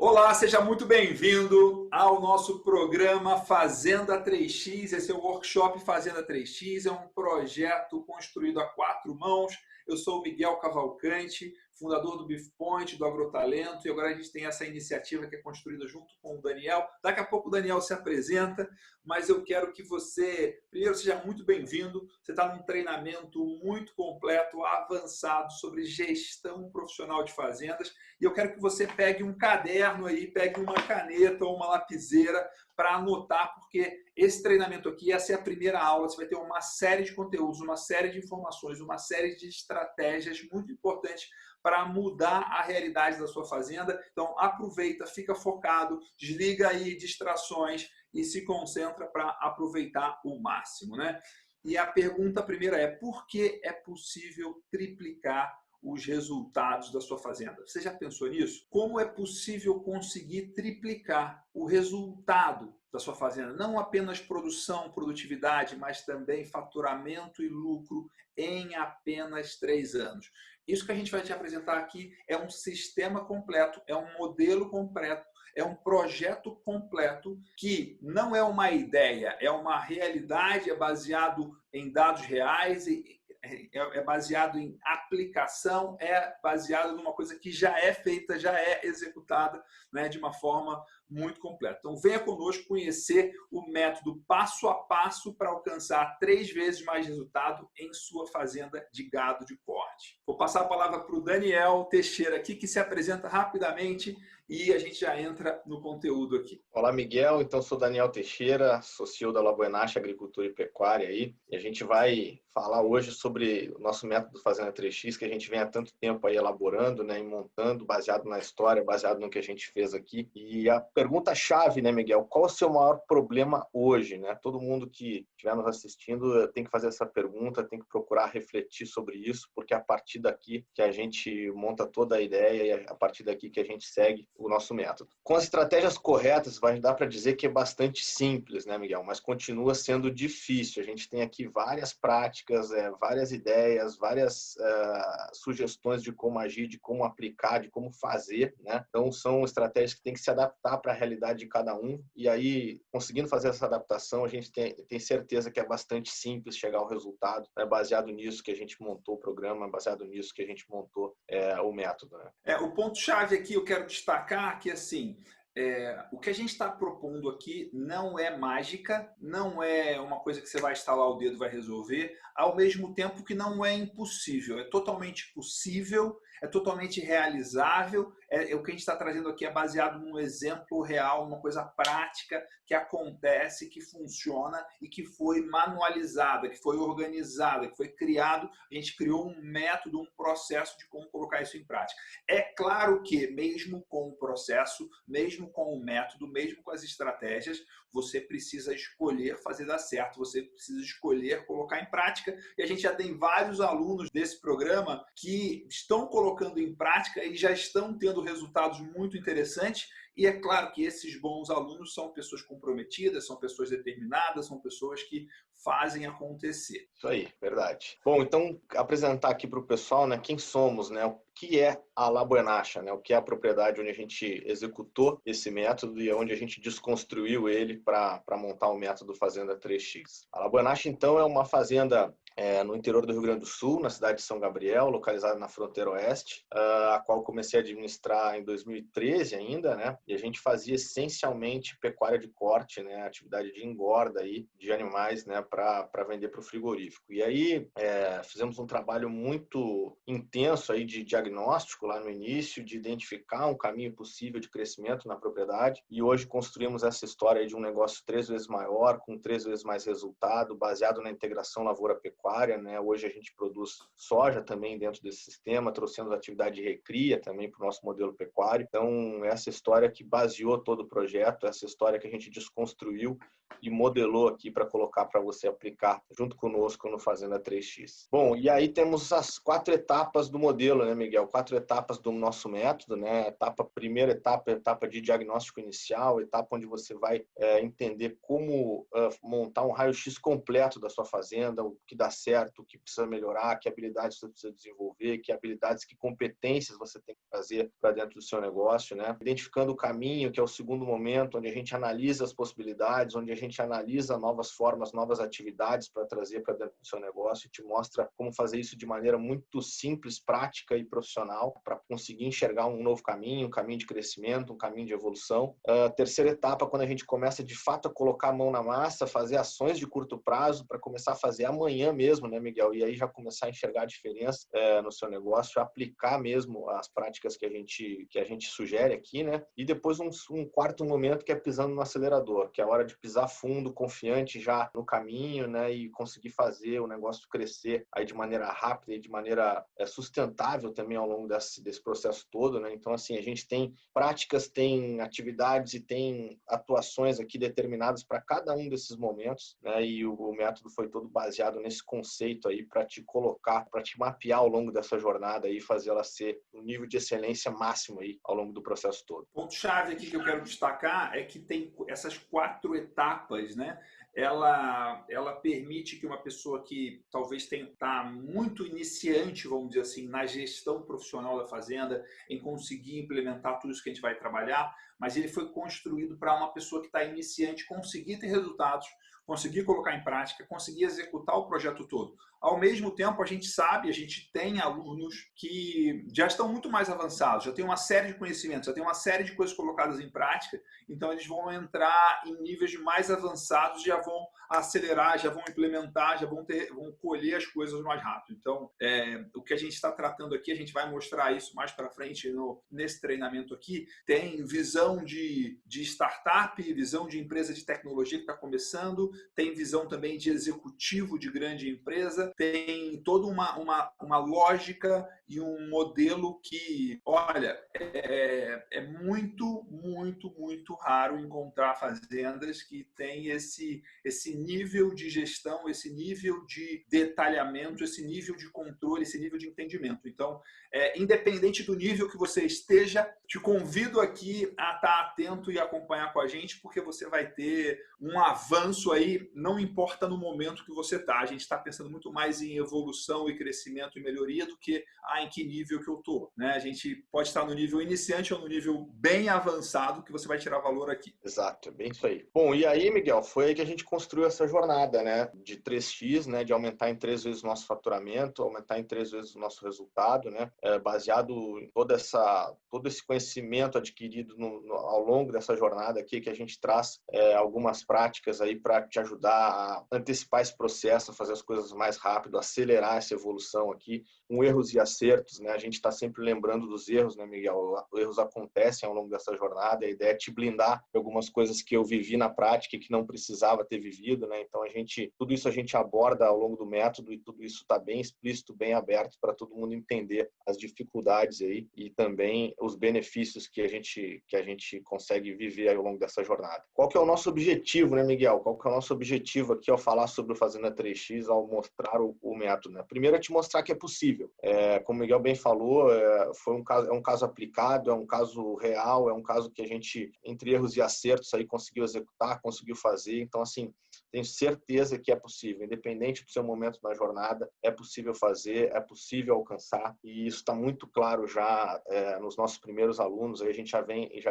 Olá, seja muito bem-vindo ao nosso programa Fazenda 3X. Esse é o workshop Fazenda 3X, é um projeto construído a quatro mãos. Eu sou o Miguel Cavalcante, fundador do Beef Point, do Agrotalento, e agora a gente tem essa iniciativa que é construída junto com o Daniel. Daqui a pouco o Daniel se apresenta, mas eu quero que você, primeiro, seja muito bem-vindo. Você está num treinamento muito completo, avançado sobre gestão profissional de fazendas, e eu quero que você pegue um caderno aí, pegue uma caneta ou uma lapiseira para anotar, porque esse treinamento aqui, essa é a primeira aula. Você vai ter uma série de conteúdos, uma série de informações, uma série de estratégias muito importantes para mudar a realidade da sua fazenda. Então, aproveita, fica focado, desliga aí distrações e se concentra para aproveitar o máximo, né? E a pergunta primeira é: por que é possível triplicar os resultados da sua fazenda? Você já pensou nisso? Como é possível conseguir triplicar o resultado da sua fazenda? Não apenas produção, produtividade, mas também faturamento e lucro em apenas 3 anos. Isso que a gente vai te apresentar aqui é um sistema completo, é um modelo completo, é um projeto completo que não é uma ideia, é uma realidade, é baseado em dados reais, é baseado em aplicação, é baseado numa coisa que já é feita, já é executada, né, de uma forma muito completa. Então, venha conosco conhecer o método passo a passo para alcançar 3 vezes mais resultado em sua fazenda de gado de corte. Vou passar a palavra para o Daniel Teixeira aqui, que se apresenta rapidamente e a gente já entra no conteúdo aqui. Olá, Miguel. Então, sou Daniel Teixeira, sou CEO da La Buenache Agricultura e Pecuária aí, e a gente vai falar hoje sobre o nosso método Fazenda 3X, que a gente vem há tanto tempo aí elaborando, né, e montando, baseado na história, baseado no que a gente fez aqui. E a pergunta-chave, né, Miguel, qual o seu maior problema hoje, né? Todo mundo que estiver nos assistindo tem que fazer essa pergunta, tem que procurar refletir sobre isso, porque é a partir daqui que a gente monta toda a ideia e é a partir daqui que a gente segue o nosso método. Com as estratégias corretas, vai dar para dizer que é bastante simples, né, Miguel? Mas continua sendo difícil. A gente tem aqui várias práticas, várias ideias, várias sugestões de como agir, de como aplicar, de como fazer, né? Então, são estratégias que tem que se adaptar para a realidade de cada um. E aí, conseguindo fazer essa adaptação, a gente tem certeza que é bastante simples chegar ao resultado, né? Baseado nisso que a gente montou o programa, baseado nisso que a gente montou o método, né? O ponto-chave aqui eu quero destacar que, assim, o que a gente está propondo aqui não é mágica, não é uma coisa que você vai estalar o dedo e vai resolver, ao mesmo tempo que não é impossível. É totalmente possível, é totalmente realizável. O que a gente está trazendo aqui é baseado num exemplo real, numa coisa prática que acontece, que funciona e que foi manualizada, que foi organizada, que foi criado. A gente criou um método, um processo de como colocar isso em prática. É claro que, mesmo com o processo, mesmo com o método, mesmo com as estratégias, você precisa escolher fazer dar certo, você precisa escolher colocar em prática. E a gente já tem vários alunos desse programa que estão colocando em prática e já estão tendo resultados muito interessantes. E é claro que esses bons alunos são pessoas comprometidas, são pessoas determinadas, são pessoas que fazem acontecer. Isso aí, verdade. Bom, então, apresentar aqui para o pessoal, né, quem somos, né, o que é a La Buenache, né, o que é a propriedade onde a gente executou esse método e onde a gente desconstruiu ele para montar o método Fazenda 3X. A La Buenache, então, é uma fazenda no interior do Rio Grande do Sul, na cidade de São Gabriel, localizada na fronteira oeste, a qual comecei a administrar em 2013 ainda, né? E a gente fazia essencialmente pecuária de corte, né? Atividade de engorda aí de animais, né? Para vender para o frigorífico. E aí fizemos um trabalho muito intenso aí de diagnóstico lá no início, de identificar um caminho possível de crescimento na propriedade. E hoje construímos essa história aí de um negócio 3 vezes maior, com 3 vezes mais resultado, baseado na integração lavoura-pecuária. Né? Hoje a gente produz soja também dentro desse sistema, trouxemos atividade de recria também para o nosso modelo pecuário. Então, essa história que baseou todo o projeto, essa história que a gente desconstruiu e modelou aqui para colocar para você aplicar junto conosco no Fazenda 3X. Bom, e aí temos as 4 etapas do modelo, né, Miguel? 4 etapas do nosso método, né? Primeira etapa, etapa de diagnóstico inicial, etapa onde você vai entender como montar um raio-x completo da sua fazenda, o que dá dar certo, o que precisa melhorar, que habilidades você precisa desenvolver, que habilidades, que competências você tem que trazer para dentro do seu negócio, né? Identificando o caminho, que é o segundo momento, onde a gente analisa as possibilidades, onde a gente analisa novas formas, novas atividades para trazer para dentro do seu negócio e te mostra como fazer isso de maneira muito simples, prática e profissional para conseguir enxergar um novo caminho, um caminho de crescimento, um caminho de evolução. A terceira etapa, quando a gente começa de fato a colocar a mão na massa, fazer ações de curto prazo para começar a fazer amanhã mesmo, né, Miguel? E aí já começar a enxergar a diferença no seu negócio, aplicar mesmo as práticas que a gente sugere aqui, né? E depois um quarto momento que é pisando no acelerador, que é a hora de pisar fundo, confiante já no caminho, né? E conseguir fazer o negócio crescer aí de maneira rápida e de maneira sustentável também ao longo desse processo todo, né? Então, assim, a gente tem práticas, tem atividades e tem atuações aqui determinadas para cada um desses momentos, né? E o método foi todo baseado nesse conceito aí para te colocar, para te mapear ao longo dessa jornada e fazer ela ser um nível de excelência máximo aí ao longo do processo todo. Ponto-chave aqui que eu quero destacar é que tem essas 4 etapas, né? Ela permite que uma pessoa que talvez tenha tá muito iniciante, vamos dizer assim, na gestão profissional da fazenda, em conseguir implementar tudo isso que a gente vai trabalhar, mas ele foi construído para uma pessoa que está iniciante conseguir ter resultados, conseguir colocar em prática, conseguir executar o projeto todo. Ao mesmo tempo, a gente sabe, a gente tem alunos que já estão muito mais avançados, já têm uma série de conhecimentos, já têm uma série de coisas colocadas em prática, então eles vão entrar em níveis mais avançados, já vão acelerar, já vão implementar, vão colher as coisas mais rápido. Então, o que a gente está tratando aqui, a gente vai mostrar isso mais para frente nesse treinamento aqui, tem visão de startup, visão de empresa de tecnologia que está começando, tem visão também de executivo de grande empresa, tem toda uma lógica e um modelo que, olha, é muito, muito, muito raro encontrar fazendas que têm esse nível de gestão, esse nível de detalhamento, esse nível de controle, esse nível de entendimento. Então, independente do nível que você esteja, te convido aqui a estar atento e acompanhar com a gente, porque você vai ter um avanço aí, não importa no momento que você está. A gente está pensando muito mais em evolução e crescimento e melhoria do que em que nível que eu estou, né? A gente pode estar no nível iniciante ou no nível bem avançado que você vai tirar valor aqui. Exato, é bem isso aí. Bom, e aí, Miguel, foi aí que a gente construiu essa jornada, né? De 3x, né? De aumentar em 3 vezes o nosso faturamento, aumentar em 3 vezes o nosso resultado, né? Baseado em todo esse conhecimento adquirido ao longo dessa jornada aqui, que a gente traz algumas práticas aí para te ajudar a antecipar esse processo, a fazer as coisas mais rápido, acelerar essa evolução aqui, com erros e acertos, né? A gente está sempre lembrando dos erros, né, Miguel? Erros acontecem ao longo dessa jornada, a ideia é te blindar de algumas coisas que eu vivi na prática e que não precisava ter vivido, né? Então tudo isso a gente aborda ao longo do método e tudo isso está bem explícito, bem aberto para todo mundo entender as dificuldades aí e também os benefícios que a gente consegue viver ao longo dessa jornada. Qual que é o nosso objetivo, né, Miguel? Qual que é o nosso objetivo aqui ao falar sobre o Fazenda 3x, ao mostrar o método, né? Primeiro é te mostrar que é possível. Como o Miguel bem falou, é um caso aplicado, é um caso real, é um caso que a gente, entre erros e acertos, aí conseguiu executar, conseguiu fazer. Então, assim, tenho certeza que é possível, independente do seu momento na jornada, é possível fazer, é possível alcançar, e isso está muito claro já nos nossos primeiros alunos. Aí a gente já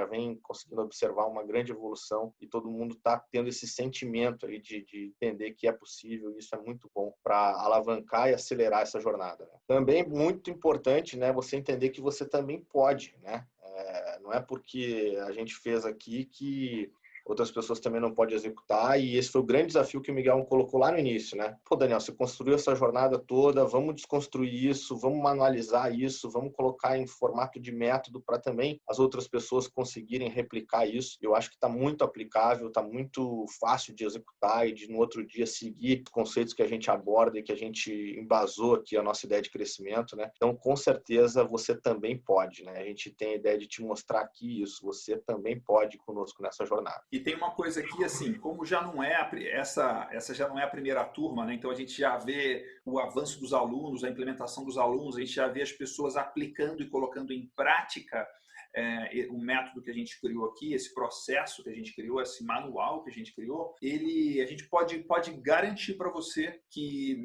vem conseguindo observar uma grande evolução e todo mundo está tendo esse sentimento aí de entender que é possível, e isso é muito bom para alavancar e acelerar essa jornada, né? Também muito importante, né, você entender que você também pode, né? Não é porque a gente fez aqui que outras pessoas também não podem executar, e esse foi o grande desafio que o Miguel colocou lá no início, né? Pô, Daniel, você construiu essa jornada toda, vamos desconstruir isso, vamos manualizar isso, vamos colocar em formato de método para também as outras pessoas conseguirem replicar isso. Eu acho que está muito aplicável, está muito fácil de executar e de no outro dia seguir os conceitos que a gente aborda e que a gente embasou aqui a nossa ideia de crescimento, né? Então, com certeza, você também pode, né? A gente tem a ideia de te mostrar aqui isso, você também pode ir conosco nessa jornada. E tem uma coisa aqui, assim, como já não é essa já não é a primeira turma, né? Então a gente já vê o avanço dos alunos, a implementação dos alunos, a gente já vê as pessoas aplicando e colocando em prática o método que a gente criou aqui, esse processo que a gente criou, esse manual que a gente criou, a gente pode garantir para você que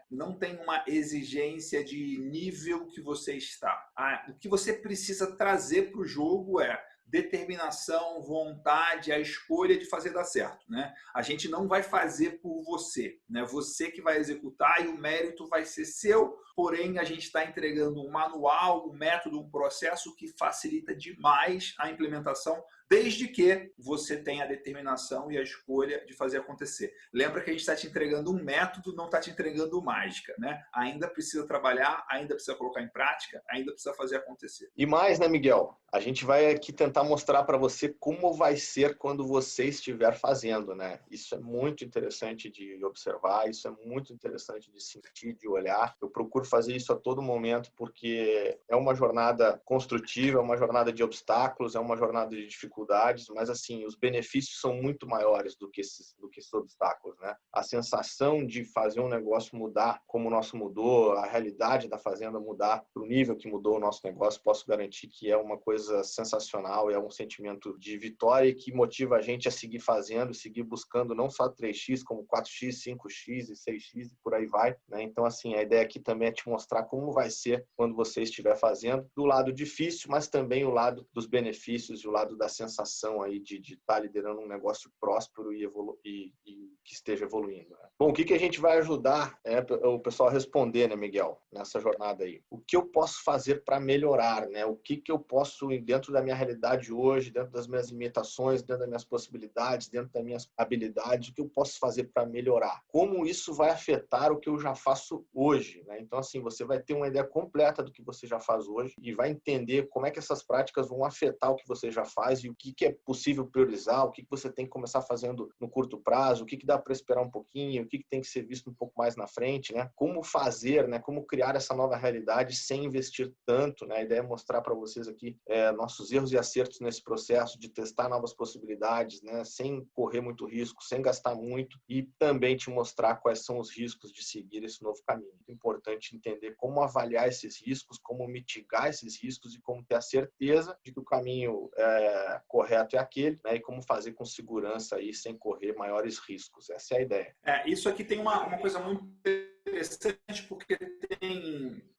não tem uma exigência de nível que você está. O que você precisa trazer para o jogo é determinação, vontade, a escolha de fazer dar certo, né? A gente não vai fazer por você, né? Você que vai executar e o mérito vai ser seu, porém a gente está entregando um manual, um método, um processo que facilita demais a implementação, desde que você tenha a determinação e a escolha de fazer acontecer. Lembra que a gente está te entregando um método, não está te entregando mágica, né? Ainda precisa trabalhar, ainda precisa colocar em prática, ainda precisa fazer acontecer. E mais, né, Miguel? A gente vai aqui tentar mostrar para você como vai ser quando você estiver fazendo, né? Isso é muito interessante de observar, isso é muito interessante de sentir, de olhar. Eu procuro fazer isso a todo momento porque é uma jornada construtiva, é uma jornada de obstáculos, é uma jornada de dificuldades, mas assim, os benefícios são muito maiores do que esses obstáculos, né? A sensação de fazer um negócio mudar como o nosso mudou, a realidade da fazenda mudar para o nível que mudou o nosso negócio, posso garantir que é uma coisa sensacional, é um sentimento de vitória que motiva a gente a seguir fazendo, seguir buscando não só 3x, como 4x, 5x e 6x e por aí vai, né? Então, assim, a ideia aqui também é te mostrar como vai ser quando você estiver fazendo, do lado difícil, mas também o lado dos benefícios e o lado da sensação aí de estar liderando um negócio próspero e que esteja evoluindo, né? Bom, o que a gente vai ajudar o pessoal a responder, né, Miguel, nessa jornada aí? O que eu posso fazer para melhorar, né? O que eu posso, dentro da minha realidade hoje, dentro das minhas limitações, dentro das minhas possibilidades, dentro das minhas habilidades, o que eu posso fazer para melhorar? Como isso vai afetar o que eu já faço hoje, né? Então, assim, você vai ter uma ideia completa do que você já faz hoje e vai entender como é que essas práticas vão afetar o que você já faz e o que é possível priorizar, o que você tem que começar fazendo no curto prazo, o que dá para esperar um pouquinho, o que tem que ser visto um pouco mais na frente, né? Como fazer, né? Como criar essa nova realidade sem investir tanto, né? A ideia é mostrar para vocês aqui nossos erros e acertos nesse processo de testar novas possibilidades, né? Sem correr muito risco, sem gastar muito e também te mostrar quais são os riscos de seguir esse novo caminho. É importante entender como avaliar esses riscos, como mitigar esses riscos e como ter a certeza de que o caminho correto é aquele, né? E como fazer com segurança aí sem correr maiores riscos. Essa é a ideia. Isso aqui tem uma coisa muito interessante porque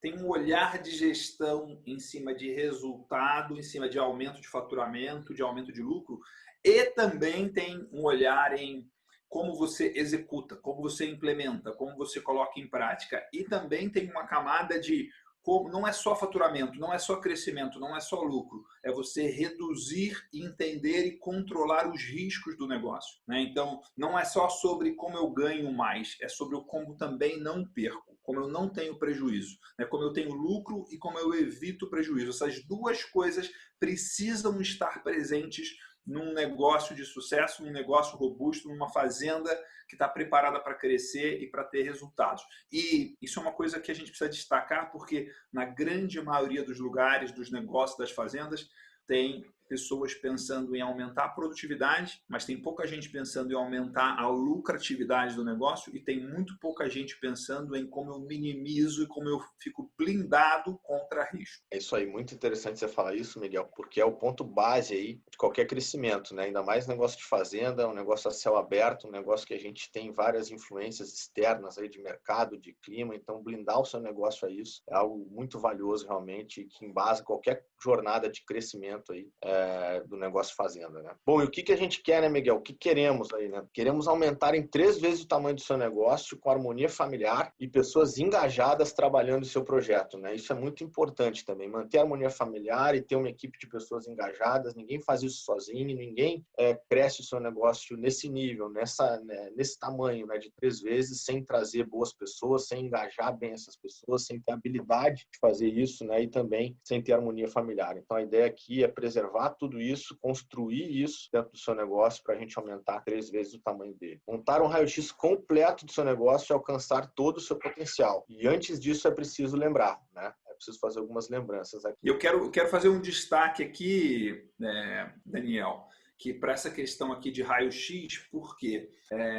tem um olhar de gestão em cima de resultado, em cima de aumento de faturamento, de aumento de lucro, e também tem um olhar em como você executa, como você implementa, como você coloca em prática. E também tem uma camada de como não é só faturamento, não é só crescimento, não é só lucro, é você reduzir, entender e controlar os riscos do negócio, né? Então, não é só sobre como eu ganho mais, é sobre o como também não perco, como eu não tenho prejuízo, né? Como eu tenho lucro e como eu evito prejuízo. Essas duas coisas precisam estar presentes num negócio de sucesso, num negócio robusto, numa fazenda que está preparada para crescer e para ter resultados. E isso é uma coisa que a gente precisa destacar porque na grande maioria dos lugares, dos negócios, das fazendas, tem pessoas pensando em aumentar a produtividade, mas tem pouca gente pensando em aumentar a lucratividade do negócio e tem muito pouca gente pensando em como eu minimizo e como eu fico blindado contra risco. É isso aí, muito interessante você falar isso, Miguel, porque é o ponto base aí de qualquer crescimento, né? Ainda mais negócio de fazenda, um negócio a céu aberto, um negócio que a gente tem várias influências externas aí de mercado, de clima, então blindar o seu negócio a isso é algo muito valioso realmente, que embasa qualquer jornada de crescimento aí do negócio fazenda, né? Bom, e o que a gente quer, né, Miguel? O que queremos aí, né? Queremos aumentar em 3 vezes o tamanho do seu negócio com harmonia familiar e pessoas engajadas trabalhando no seu projeto, né? Isso é muito importante também, manter a harmonia familiar e ter uma equipe de pessoas engajadas. Ninguém faz isso sozinho, ninguém cresce o seu negócio nesse nível, nesse tamanho, né, de 3 vezes, sem trazer boas pessoas, sem engajar bem essas pessoas, sem ter habilidade de fazer isso, né, e também sem ter harmonia familiar. Então, a ideia aqui é preservar tudo isso, construir isso dentro do seu negócio para a gente aumentar 3 vezes o tamanho dele. Montar um raio-x completo do seu negócio e alcançar todo o seu potencial. E antes disso é preciso lembrar, né? É preciso fazer algumas lembranças aqui. Eu quero fazer um destaque aqui, Daniel, que para essa questão aqui de raio-x, porque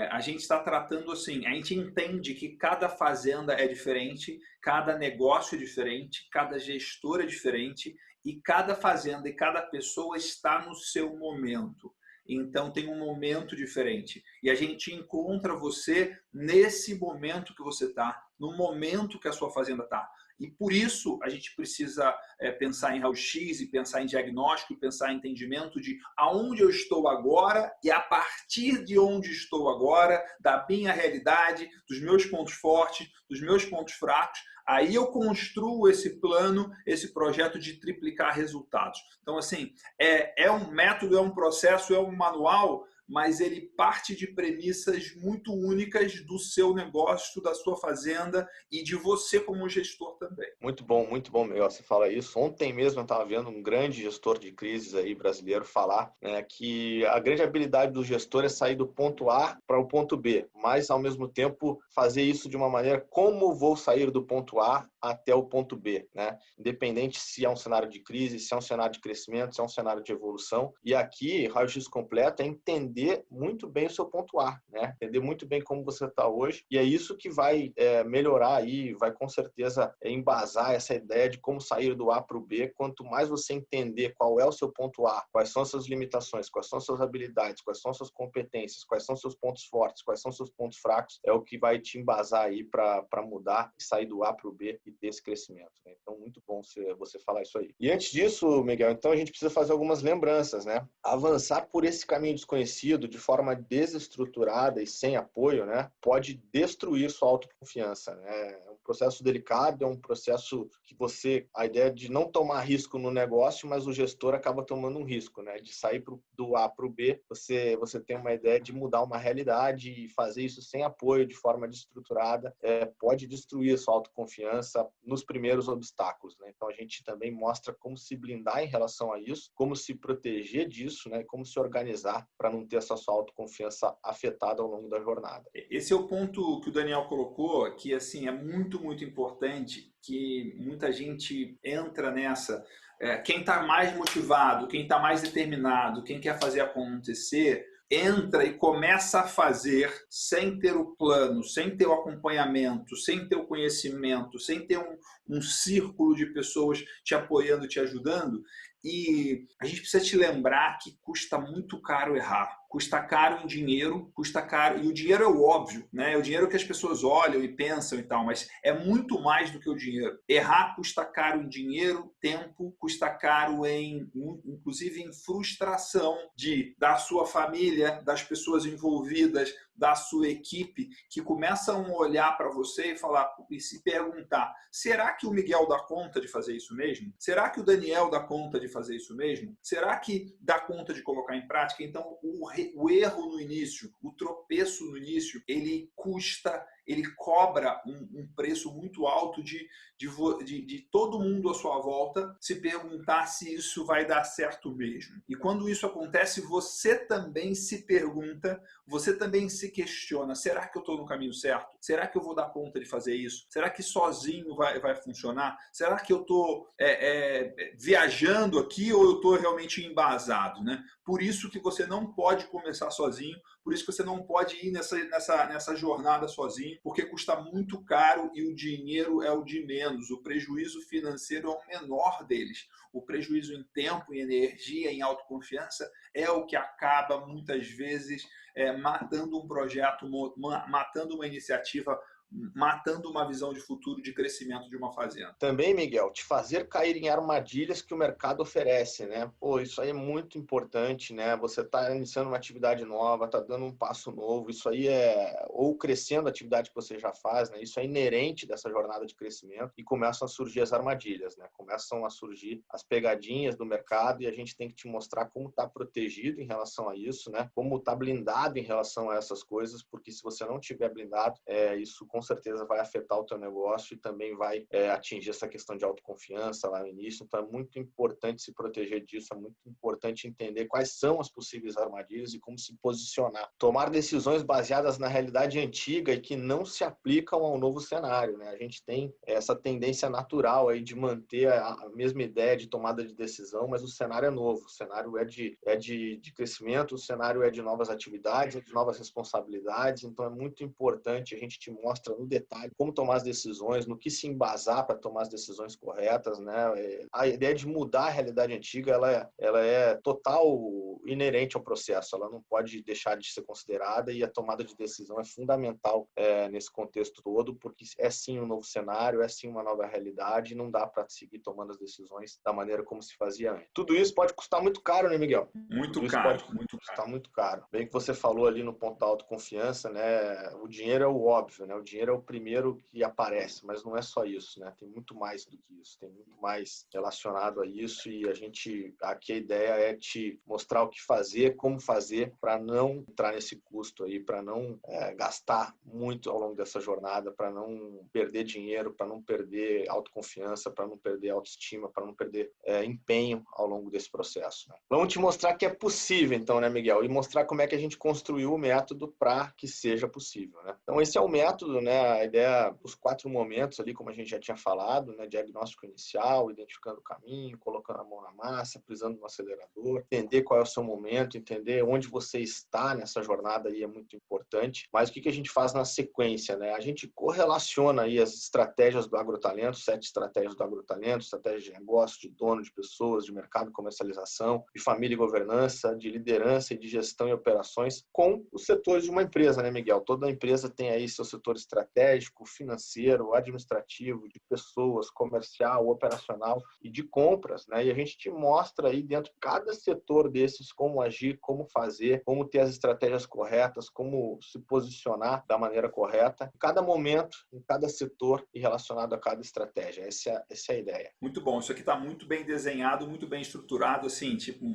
a gente está tratando assim, a gente entende que cada fazenda é diferente, cada negócio é diferente, cada gestor é diferente e cada fazenda e cada pessoa está no seu momento. Então tem um momento diferente. E a gente encontra você nesse momento que você está, no momento que a sua fazenda está. E por isso a gente precisa pensar em raio-x e pensar em diagnóstico e pensar em entendimento de aonde eu estou agora e a partir de onde estou agora, da minha realidade, dos meus pontos fortes, dos meus pontos fracos, aí eu construo esse plano, esse projeto de triplicar resultados. Então, assim, é um método, é um processo, é um manual, mas ele parte de premissas muito únicas do seu negócio, da sua fazenda e de você como gestor também. Muito bom, Miguel, você fala isso. Ontem mesmo eu estava vendo um grande gestor de crises aí brasileiro falar, né, que a grande habilidade do gestor é sair do ponto A para o ponto B, mas ao mesmo tempo fazer isso de uma maneira como vou sair do ponto A até o ponto B, né? Independente se é um cenário de crise, se é um cenário de crescimento, se é um cenário de evolução. E aqui, raio-x completo é entender muito bem o seu ponto A, né? Entender muito bem como você está hoje. E é isso que vai melhorar aí, vai com certeza embasar essa ideia de como sair do A para o B. Quanto mais você entender qual é o seu ponto A, quais são as suas limitações, quais são as suas habilidades, quais são as suas competências, quais são os seus pontos fortes, quais são os seus pontos fracos, é o que vai te embasar aí para mudar e sair do A para o B e ter esse crescimento, né? Então, muito bom você falar isso aí. E antes disso, Miguel, então a gente precisa fazer algumas lembranças, né? Avançar por esse caminho desconhecido de forma desestruturada e sem apoio, né, pode destruir sua autoconfiança, né? É um processo delicado, é um processo que a ideia de não tomar risco no negócio, mas o gestor acaba tomando um risco, né? De sair do A para o B, você tem uma ideia de mudar uma realidade e fazer isso sem apoio, de forma desestruturada, pode destruir sua autoconfiança nos primeiros obstáculos, né? Então a gente também mostra como se blindar em relação a isso, como se proteger disso, né? Como se organizar para não ter essa sua autoconfiança afetada ao longo da jornada. Esse é o ponto que o Daniel colocou, que assim é muito, muito importante, que muita gente entra nessa. Quem está mais motivado, quem está mais determinado, quem quer fazer acontecer, entra e começa a fazer sem ter o plano, sem ter o acompanhamento, sem ter o conhecimento, sem ter um círculo de pessoas te apoiando, te ajudando. E a gente precisa te lembrar que custa muito caro errar. Custa caro em dinheiro, custa caro. E o dinheiro é o óbvio, né? É o dinheiro que as pessoas olham e pensam e tal, mas é muito mais do que o dinheiro. Errar custa caro em dinheiro, tempo, custa caro inclusive em frustração da sua família, das pessoas envolvidas, da sua equipe, que começam a olhar para você e falar e se perguntar: será que o Miguel dá conta de fazer isso mesmo? Será que o Daniel dá conta de fazer isso mesmo? Será que dá conta de colocar em prática? Então, o erro no início, o tropeço no início, ele cobra um preço muito alto de todo mundo à sua volta se perguntar se isso vai dar certo mesmo. E quando isso acontece, você também se pergunta, você também se questiona: será que eu estou no caminho certo? Será que eu vou dar conta de fazer isso? Será que sozinho vai funcionar? Será que eu estou viajando aqui ou eu estou realmente embasado, né? Por isso que você não pode começar sozinho, por isso que você não pode ir nessa jornada sozinho, porque custa muito caro e o dinheiro é o de menos. O prejuízo financeiro é o menor deles. O prejuízo em tempo, em energia, em autoconfiança é o que acaba, muitas vezes, matando um projeto, matando uma iniciativa, matando uma visão de futuro de crescimento de uma fazenda. Também, Miguel, te fazer cair em armadilhas que o mercado oferece, né? Pô, isso aí é muito importante, né? Você está iniciando uma atividade nova, está dando um passo novo, isso aí ou crescendo a atividade que você já faz, né? Isso é inerente dessa jornada de crescimento e começam a surgir as armadilhas, né? Começam a surgir as pegadinhas do mercado e a gente tem que te mostrar como está protegido em relação a isso, né? Como está blindado em relação a essas coisas, porque se você não tiver blindado, isso com certeza vai afetar o teu negócio e também vai atingir essa questão de autoconfiança lá no início. Então é muito importante se proteger disso, é muito importante entender quais são as possíveis armadilhas e como se posicionar. Tomar decisões baseadas na realidade antiga e que não se aplicam ao novo cenário, né? A gente tem essa tendência natural aí de manter a mesma ideia de tomada de decisão, mas o cenário é novo, o cenário é de crescimento, o cenário é de novas atividades, é de novas responsabilidades, então é muito importante, a gente te mostra entra no detalhe, como tomar as decisões, no que se embasar para tomar as decisões corretas, né? A ideia de mudar a realidade antiga, ela é total inerente ao processo, ela não pode deixar de ser considerada e a tomada de decisão é fundamental nesse contexto todo, porque é sim um novo cenário, é sim uma nova realidade e não dá para seguir tomando as decisões da maneira como se fazia antes. Tudo isso pode custar muito caro, né, Miguel? Muito Tudo isso caro, pode muito custar caro. muito caro. Bem que você falou ali no ponto da autoconfiança, né? O dinheiro é o óbvio, né? O dinheiro é o primeiro que aparece, mas não é só isso, né? Tem muito mais do que isso, tem muito mais relacionado a isso e aqui a ideia é te mostrar o que fazer, como fazer para não entrar nesse custo aí, para não gastar muito ao longo dessa jornada, para não perder dinheiro, para não perder autoconfiança, para não perder autoestima, para não perder empenho ao longo desse processo, né? Vamos te mostrar que é possível, então, né, Miguel? E mostrar como é que a gente construiu o método para que seja possível, né? Então, esse é o método, né? A ideia, os 4 momentos ali, como a gente já tinha falado, né? Diagnóstico inicial, identificando o caminho, colocando a mão na massa, pisando no acelerador, entender qual é o seu momento, entender onde você está nessa jornada aí é muito importante. Mas o que a gente faz na sequência, né? A gente correlaciona aí as estratégias do agrotalento, 7 estratégias do agrotalento, estratégias de negócio, de dono, de pessoas, de mercado, comercialização, de família e governança, de liderança e de gestão e operações com os setores de uma empresa, né, Miguel? Toda empresa tem aí seu setor estratégico, financeiro, administrativo, de pessoas, comercial, operacional e de compras, né? E a gente te mostra aí dentro de cada setor desses como agir, como fazer, como ter as estratégias corretas, como se posicionar da maneira correta, em cada momento, em cada setor e relacionado a cada estratégia. Essa é a ideia. Muito bom, isso aqui está muito bem desenhado, muito bem estruturado, assim, tipo,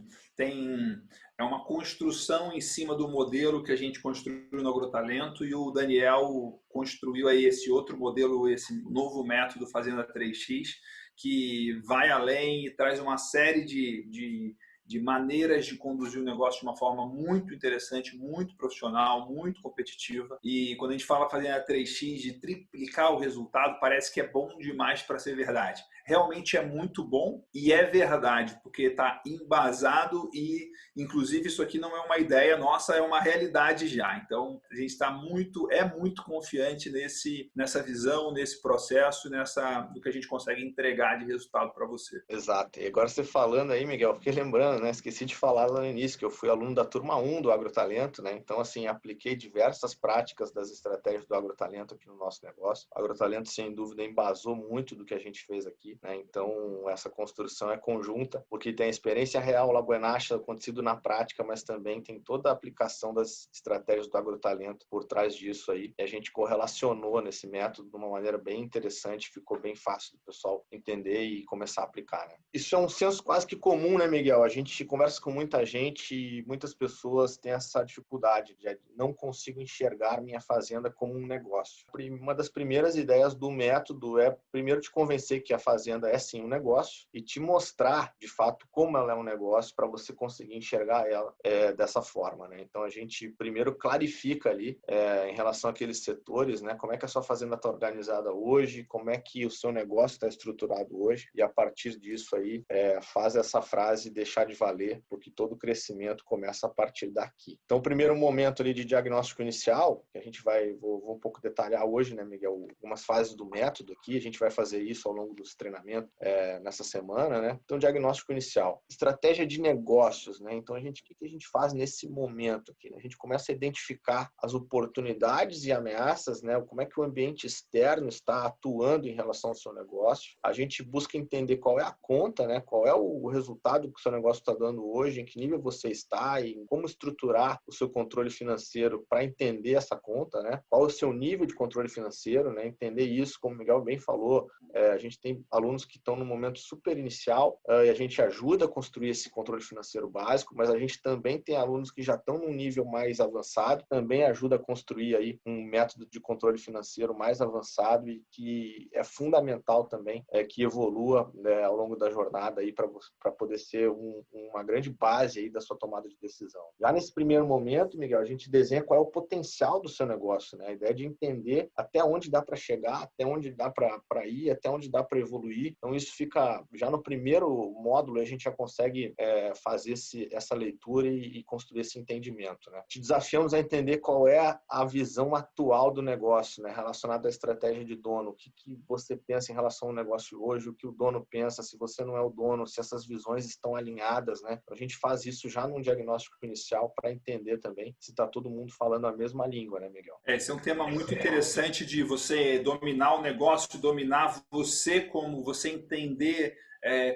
é uma construção em cima do modelo que a gente construiu no Agrotalento e o Daniel construiu aí esse outro modelo, esse novo método Fazenda 3x, que vai além e traz uma série de maneiras de conduzir o negócio de uma forma muito interessante, muito profissional, muito competitiva. E quando a gente fala Fazenda 3x, de triplicar o resultado, parece que é bom demais para ser verdade. Realmente é muito bom e é verdade, porque está embasado e, inclusive, isso aqui não é uma ideia nossa, é uma realidade já. Então, a gente está muito confiante nessa visão, nesse processo, no que a gente consegue entregar de resultado para você. Exato. E agora você falando aí, Miguel, fiquei lembrando, né? Esqueci de falar lá no início que eu fui aluno da turma 1 do Agrotalento, né? Então, assim, apliquei diversas práticas das estratégias do Agrotalento aqui no nosso negócio. O Agrotalento, sem dúvida, embasou muito do que a gente fez aqui, né? Então, essa construção é conjunta, porque tem a experiência real, La Buenacha, acontecido na prática, mas também tem toda a aplicação das estratégias do Agrotalento por trás disso aí. E a gente correlacionou nesse método de uma maneira bem interessante, ficou bem fácil do pessoal entender e começar a aplicar. Né? Isso é um senso quase que comum, né, Miguel? A gente conversa com muita gente e muitas pessoas têm essa dificuldade de não consigo enxergar minha fazenda como um negócio. Uma das primeiras ideias do método é primeiro te convencer que a fazenda é sim um negócio e te mostrar, de fato, como ela é um negócio para você conseguir enxergar ela dessa forma. Né? Então, a gente primeiro clarifica ali em relação àqueles setores, né? Como é que a sua fazenda está organizada hoje, como é que o seu negócio está estruturado hoje e a partir disso aí faz essa frase deixar de valer, porque todo crescimento começa a partir daqui. Então, o primeiro momento ali de diagnóstico inicial, que a gente vou um pouco detalhar hoje, né, Miguel, algumas fases do método aqui, a gente vai fazer isso ao longo dos treinamentos nessa semana, né? Então, diagnóstico inicial. Estratégia de negócios, né? Então, o que a gente faz nesse momento aqui? Né? A gente começa a identificar as oportunidades e ameaças, né? Como é que o ambiente externo está atuando em relação ao seu negócio. A gente busca entender qual é a conta, né? Qual é o resultado que o seu negócio está dando hoje, em que nível você está e como estruturar o seu controle financeiro para entender essa conta, né? Qual é o seu nível de controle financeiro, né? Entender isso, como o Miguel bem falou, a gente tem alunos que estão no momento super inicial e a gente ajuda a construir esse controle financeiro básico, mas a gente também tem alunos que já estão num nível mais avançado, também ajuda a construir aí um método de controle financeiro mais avançado e que é fundamental também que evolua, né, ao longo da jornada aí para poder ser um uma grande base aí da sua tomada de decisão. Já nesse primeiro momento, Miguel, a gente desenha qual é o potencial do seu negócio, né? A ideia de entender até onde dá para chegar, até onde dá para ir, até onde dá para evoluir. Então, isso fica já no primeiro módulo, a gente já consegue fazer essa leitura e construir esse entendimento, né? Te desafiamos a entender qual é a visão atual do negócio, né? Relacionada à estratégia de dono. O que você pensa em relação ao negócio hoje, o que o dono pensa, se você não é o dono, se essas visões estão alinhadas, né? A gente faz isso já num diagnóstico inicial para entender também se está todo mundo falando a mesma língua, né, Miguel? Esse é um tema muito interessante de você dominar o negócio, dominar você, como você entender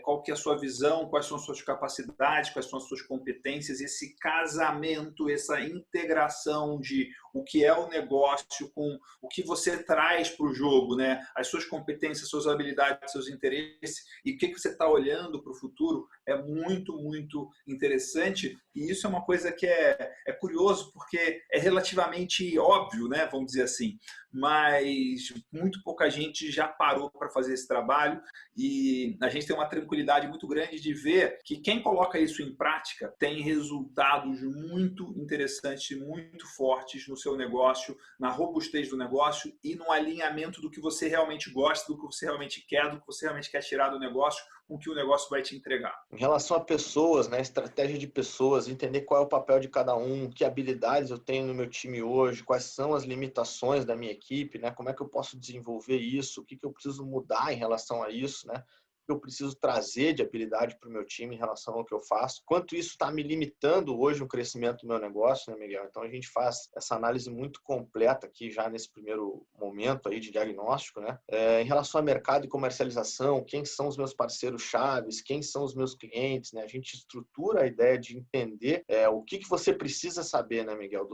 qual que é a sua visão, quais são as suas capacidades, quais são as suas competências, esse casamento, essa integração de o que é o negócio com o que você traz para o jogo, né? As suas competências, suas habilidades, seus interesses e o que você está olhando para o futuro é muito, muito interessante. E isso é uma coisa que é curioso porque é relativamente óbvio, né? Vamos dizer assim, mas muito pouca gente já parou para fazer esse trabalho e a gente tem uma tranquilidade muito grande de ver que quem coloca isso em prática tem resultados muito interessantes, muito fortes no seu negócio, na robustez do negócio e no alinhamento do que você realmente gosta, do que você realmente quer, do que você realmente quer tirar do negócio, com o que o negócio vai te entregar. Em relação a pessoas, né, estratégia de pessoas, entender qual é o papel de cada um, que habilidades eu tenho no meu time hoje, quais são as limitações da minha equipe, né, como é que eu posso desenvolver isso, o que eu preciso mudar em relação a isso, né, eu preciso trazer de habilidade para o meu time em relação ao que eu faço, quanto isso está me limitando hoje no crescimento do meu negócio, né, Miguel? Então a gente faz essa análise muito completa aqui já nesse primeiro momento aí de diagnóstico, né? Em relação a mercado e comercialização, quem são os meus parceiros chaves, quem são os meus clientes, né? A gente estrutura a ideia de entender o que você precisa saber, né, Miguel?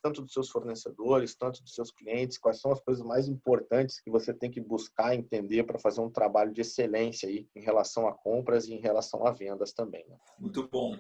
Tanto dos seus fornecedores, tanto dos seus clientes, quais são as coisas mais importantes que você tem que buscar entender para fazer um trabalho de excelência aí em relação a compras e em relação a vendas também, né? Muito bom.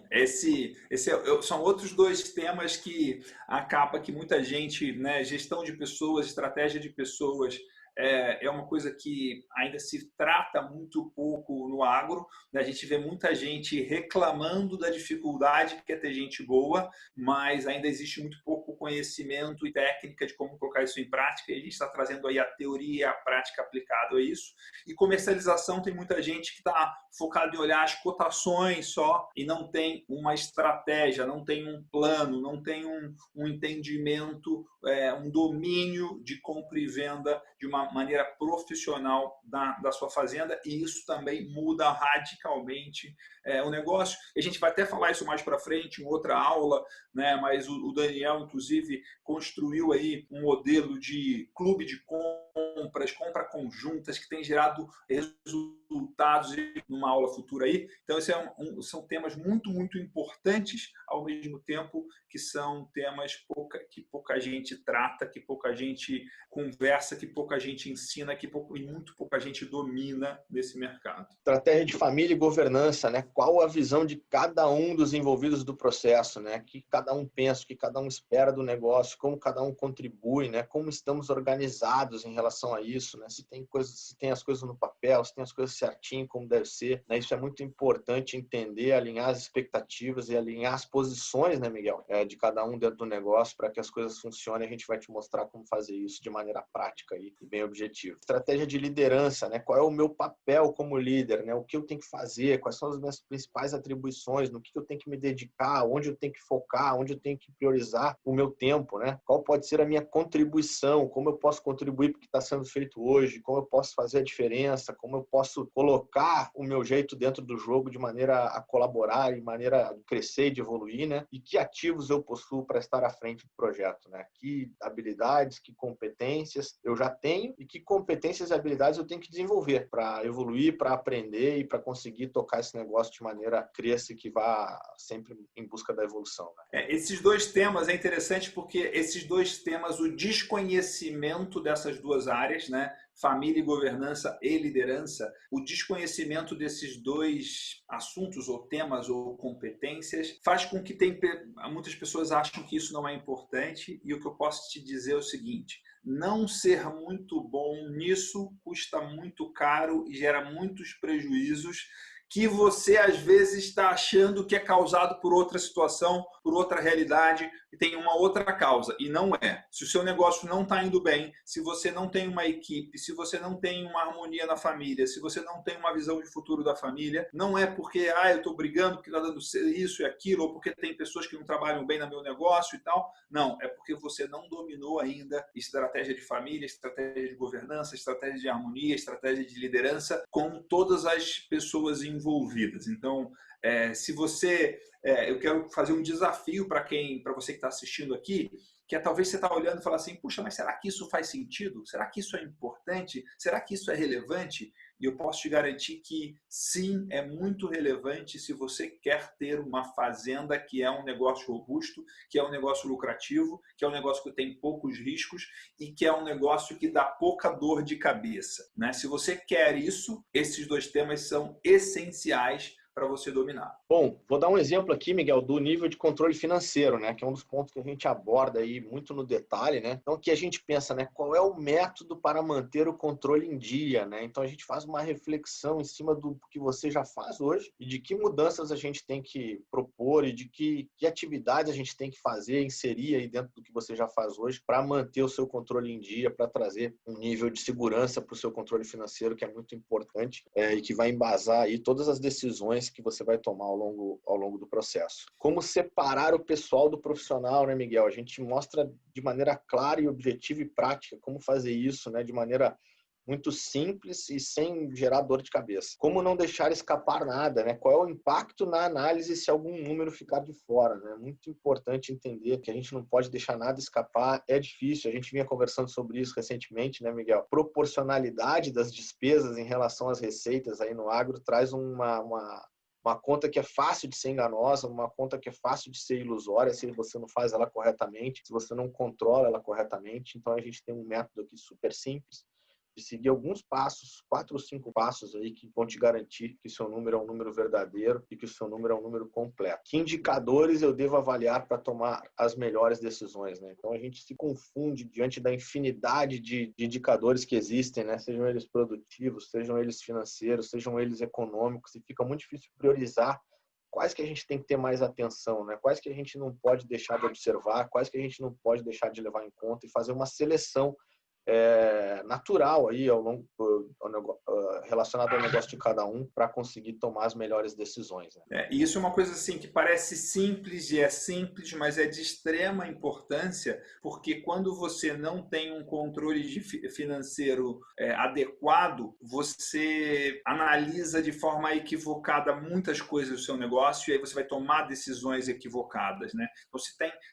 São outros dois temas que acaba que muita gente, né, gestão de pessoas, estratégia de pessoas, é uma coisa que ainda se trata muito pouco no agro, né? A gente vê muita gente reclamando da dificuldade que é ter gente boa, mas ainda existe muito pouco conhecimento e técnica de como colocar isso em prática, e a gente está trazendo aí a teoria e a prática aplicada a isso. E comercialização, tem muita gente que está focado em olhar as cotações só e não tem uma estratégia, não tem um plano, não tem um entendimento, um domínio de compra e venda de uma maneira profissional da sua fazenda, e isso também muda radicalmente o negócio. A gente vai até falar isso mais para frente em outra aula, né? Mas o Daniel, inclusive, construiu aí um modelo de clube de compras, compra conjuntas, que tem gerado resultados numa aula futura aí. Então, são temas muito, muito importantes, ao mesmo tempo que são temas que pouca gente trata, que pouca gente conversa, que pouca gente ensina, e muito pouca gente domina nesse mercado. Estratégia de família e governança, né? Qual a visão de cada um dos envolvidos do processo, né? O que cada um pensa, o que cada um espera do negócio, como cada um contribui, né? Como estamos organizados em relação a isso, né? Se tem as coisas no papel, se tem as coisas certinho como deve ser, né? Isso é muito importante entender, alinhar as expectativas e alinhar as posições, né, Miguel? De cada um dentro do negócio para que as coisas funcionem. A gente vai te mostrar como fazer isso de maneira prática e bem objetiva. Estratégia de liderança, né? Qual é o meu papel como líder, né? O que eu tenho que fazer, quais são as minhas principais atribuições, no que eu tenho que me dedicar, onde eu tenho que focar, onde eu tenho que priorizar o meu tempo, né? Qual pode ser a minha contribuição, como eu posso contribuir para o que está sendo feito hoje, como eu posso fazer a diferença, como eu posso colocar o meu jeito dentro do jogo de maneira a colaborar, de maneira a crescer e de evoluir, né? E que ativos eu possuo para estar à frente do projeto, né? Que habilidades, que competências eu já tenho e que competências e habilidades eu tenho que desenvolver para evoluir, para aprender e para conseguir tocar esse negócio de maneira cresça e que vá sempre em busca da evolução, né? Esses dois temas é interessante porque esses dois temas, o desconhecimento dessas duas áreas, né? Família e governança e liderança, o desconhecimento desses dois assuntos ou temas ou competências faz com que muitas pessoas acham que isso não é importante, e o que eu posso te dizer é o seguinte: não ser muito bom nisso custa muito caro e gera muitos prejuízos que você às vezes está achando que é causado por outra situação, por outra realidade, e tem uma outra causa, e não é. Se o seu negócio não está indo bem, se você não tem uma equipe, se você não tem uma harmonia na família, se você não tem uma visão de futuro da família, não é porque eu estou brigando porque está dando isso e aquilo, ou porque tem pessoas que não trabalham bem no meu negócio e tal. Não, é porque você não dominou ainda estratégia de família, estratégia de governança, estratégia de harmonia, estratégia de liderança com todas as pessoas envolvidas. Então, se você... eu quero fazer um desafio para você que está assistindo aqui, que talvez você está olhando e falar assim, puxa, mas será que isso faz sentido? Será que isso é importante? Será que isso é relevante? E eu posso te garantir que sim, é muito relevante se você quer ter uma fazenda que é um negócio robusto, que é um negócio lucrativo, que é um negócio que tem poucos riscos e que é um negócio que dá pouca dor de cabeça, né? Se você quer isso, esses dois temas são essenciais para você dominar. Bom, vou dar um exemplo aqui, Miguel, do nível de controle financeiro, né? Que é um dos pontos que a gente aborda aí muito no detalhe, né? Então, aqui a gente pensa, né? Qual é o método para manter o controle em dia, né? Então, a gente faz uma reflexão em cima do que você já faz hoje e de que mudanças a gente tem que propor e de que atividades a gente tem que fazer, inserir aí dentro do que você já faz hoje para manter o seu controle em dia, para trazer um nível de segurança para o seu controle financeiro que é muito importante e que vai embasar aí todas as decisões que você vai tomar ao longo do processo. Como separar o pessoal do profissional, né, Miguel? A gente mostra de maneira clara e objetiva e prática como fazer isso, né, de maneira muito simples e sem gerar dor de cabeça. Como não deixar escapar nada, né? Qual é o impacto na análise se algum número ficar de fora, né? Muito importante entender que a gente não pode deixar nada escapar. É difícil, a gente vinha conversando sobre isso recentemente, né, Miguel? Proporcionalidade das despesas em relação às receitas aí no agro traz uma conta que é fácil de ser enganosa, uma conta que é fácil de ser ilusória se você não faz ela corretamente, se você não controla ela corretamente. Então, a gente tem um método aqui super simples de seguir alguns passos, 4 ou 5 passos aí que vão te garantir que seu número é um número verdadeiro e que o seu número é um número completo. Que indicadores eu devo avaliar para tomar as melhores decisões, né? Então, a gente se confunde diante da infinidade de indicadores que existem, né? Sejam eles produtivos, sejam eles financeiros, sejam eles econômicos, e fica muito difícil priorizar quais que a gente tem que ter mais atenção, né? Quais que a gente não pode deixar de observar, quais que a gente não pode deixar de levar em conta e fazer uma seleção natural aí relacionado ao negócio de cada um para conseguir tomar as melhores decisões, né? E isso é uma coisa assim que parece simples e é simples, mas é de extrema importância, porque quando você não tem um controle financeiro adequado, você analisa de forma equivocada muitas coisas do seu negócio e aí você vai tomar decisões equivocadas, né? Então,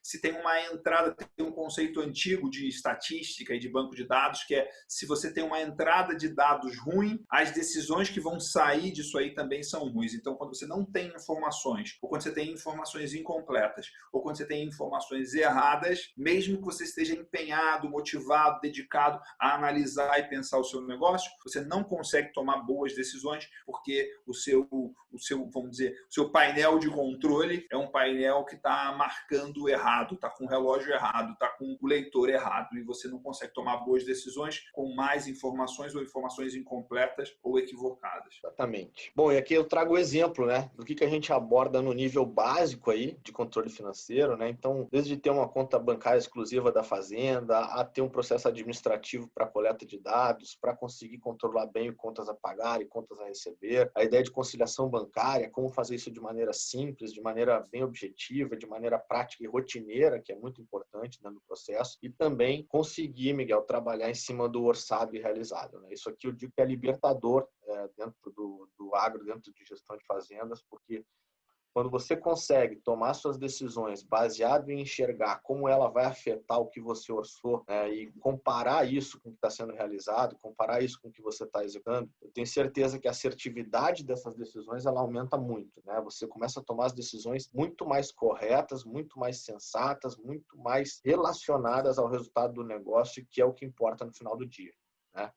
se tem uma entrada, tem um conceito antigo de estatística e de banco de dados, que é se você tem uma entrada de dados ruim, as decisões que vão sair disso aí também são ruins. Então, quando você não tem informações, ou quando você tem informações incompletas, ou quando você tem informações erradas, mesmo que você esteja empenhado, motivado, dedicado a analisar e pensar o seu negócio, você não consegue tomar boas decisões porque o seu, vamos dizer, o seu painel de controle é um painel que está marcando errado, está com o relógio errado, está com o leitor errado, e você não consegue tomar boas decisões com mais informações ou informações incompletas ou equivocadas. Exatamente. Bom, e aqui eu trago o exemplo, né, do que a gente aborda no nível básico aí de controle financeiro, né? Então, desde ter uma conta bancária exclusiva da fazenda, a ter um processo administrativo para coleta de dados, para conseguir controlar bem contas a pagar e contas a receber, a ideia de conciliação bancária, como fazer isso de maneira simples, de maneira bem objetiva, de maneira prática e rotineira, que é muito importante, né, no processo, e também conseguir, Miguel, trabalhar em cima do orçado e realizado, né? Isso aqui eu digo que é libertador dentro do agro, dentro de gestão de fazendas, porque quando você consegue tomar suas decisões baseado em enxergar como ela vai afetar o que você orçou, e comparar isso com o que está sendo realizado, comparar isso com o que você está executando, eu tenho certeza que a assertividade dessas decisões ela aumenta muito, né? Você começa a tomar as decisões muito mais corretas, muito mais sensatas, muito mais relacionadas ao resultado do negócio, que é o que importa no final do dia, né?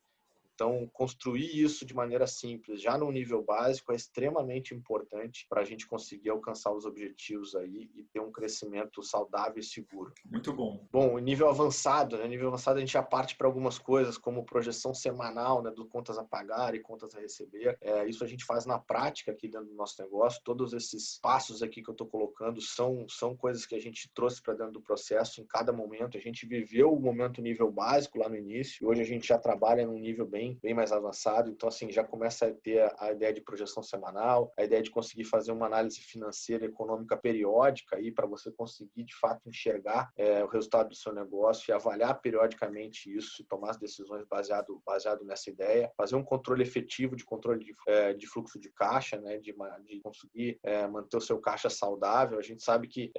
Então, construir isso de maneira simples, já no nível básico, é extremamente importante para a gente conseguir alcançar os objetivos aí e ter um crescimento saudável e seguro. Muito bom. Bom, o nível avançado, né? Nível avançado a gente já parte para algumas coisas, como projeção semanal, né, do contas a pagar e contas a receber. Isso a gente faz na prática aqui dentro do nosso negócio. Todos esses passos aqui que eu estou colocando são coisas que a gente trouxe para dentro do processo em cada momento. A gente viveu o momento nível básico lá no início e hoje a gente já trabalha num nível bem mais avançado. Então, assim, já começa a ter a ideia de projeção semanal, a ideia de conseguir fazer uma análise financeira e econômica periódica aí para você conseguir, de fato, enxergar o resultado do seu negócio e avaliar periodicamente isso e tomar as decisões baseado nessa ideia. Fazer um controle efetivo de controle de fluxo de caixa, né, de conseguir manter o seu caixa saudável. A gente sabe que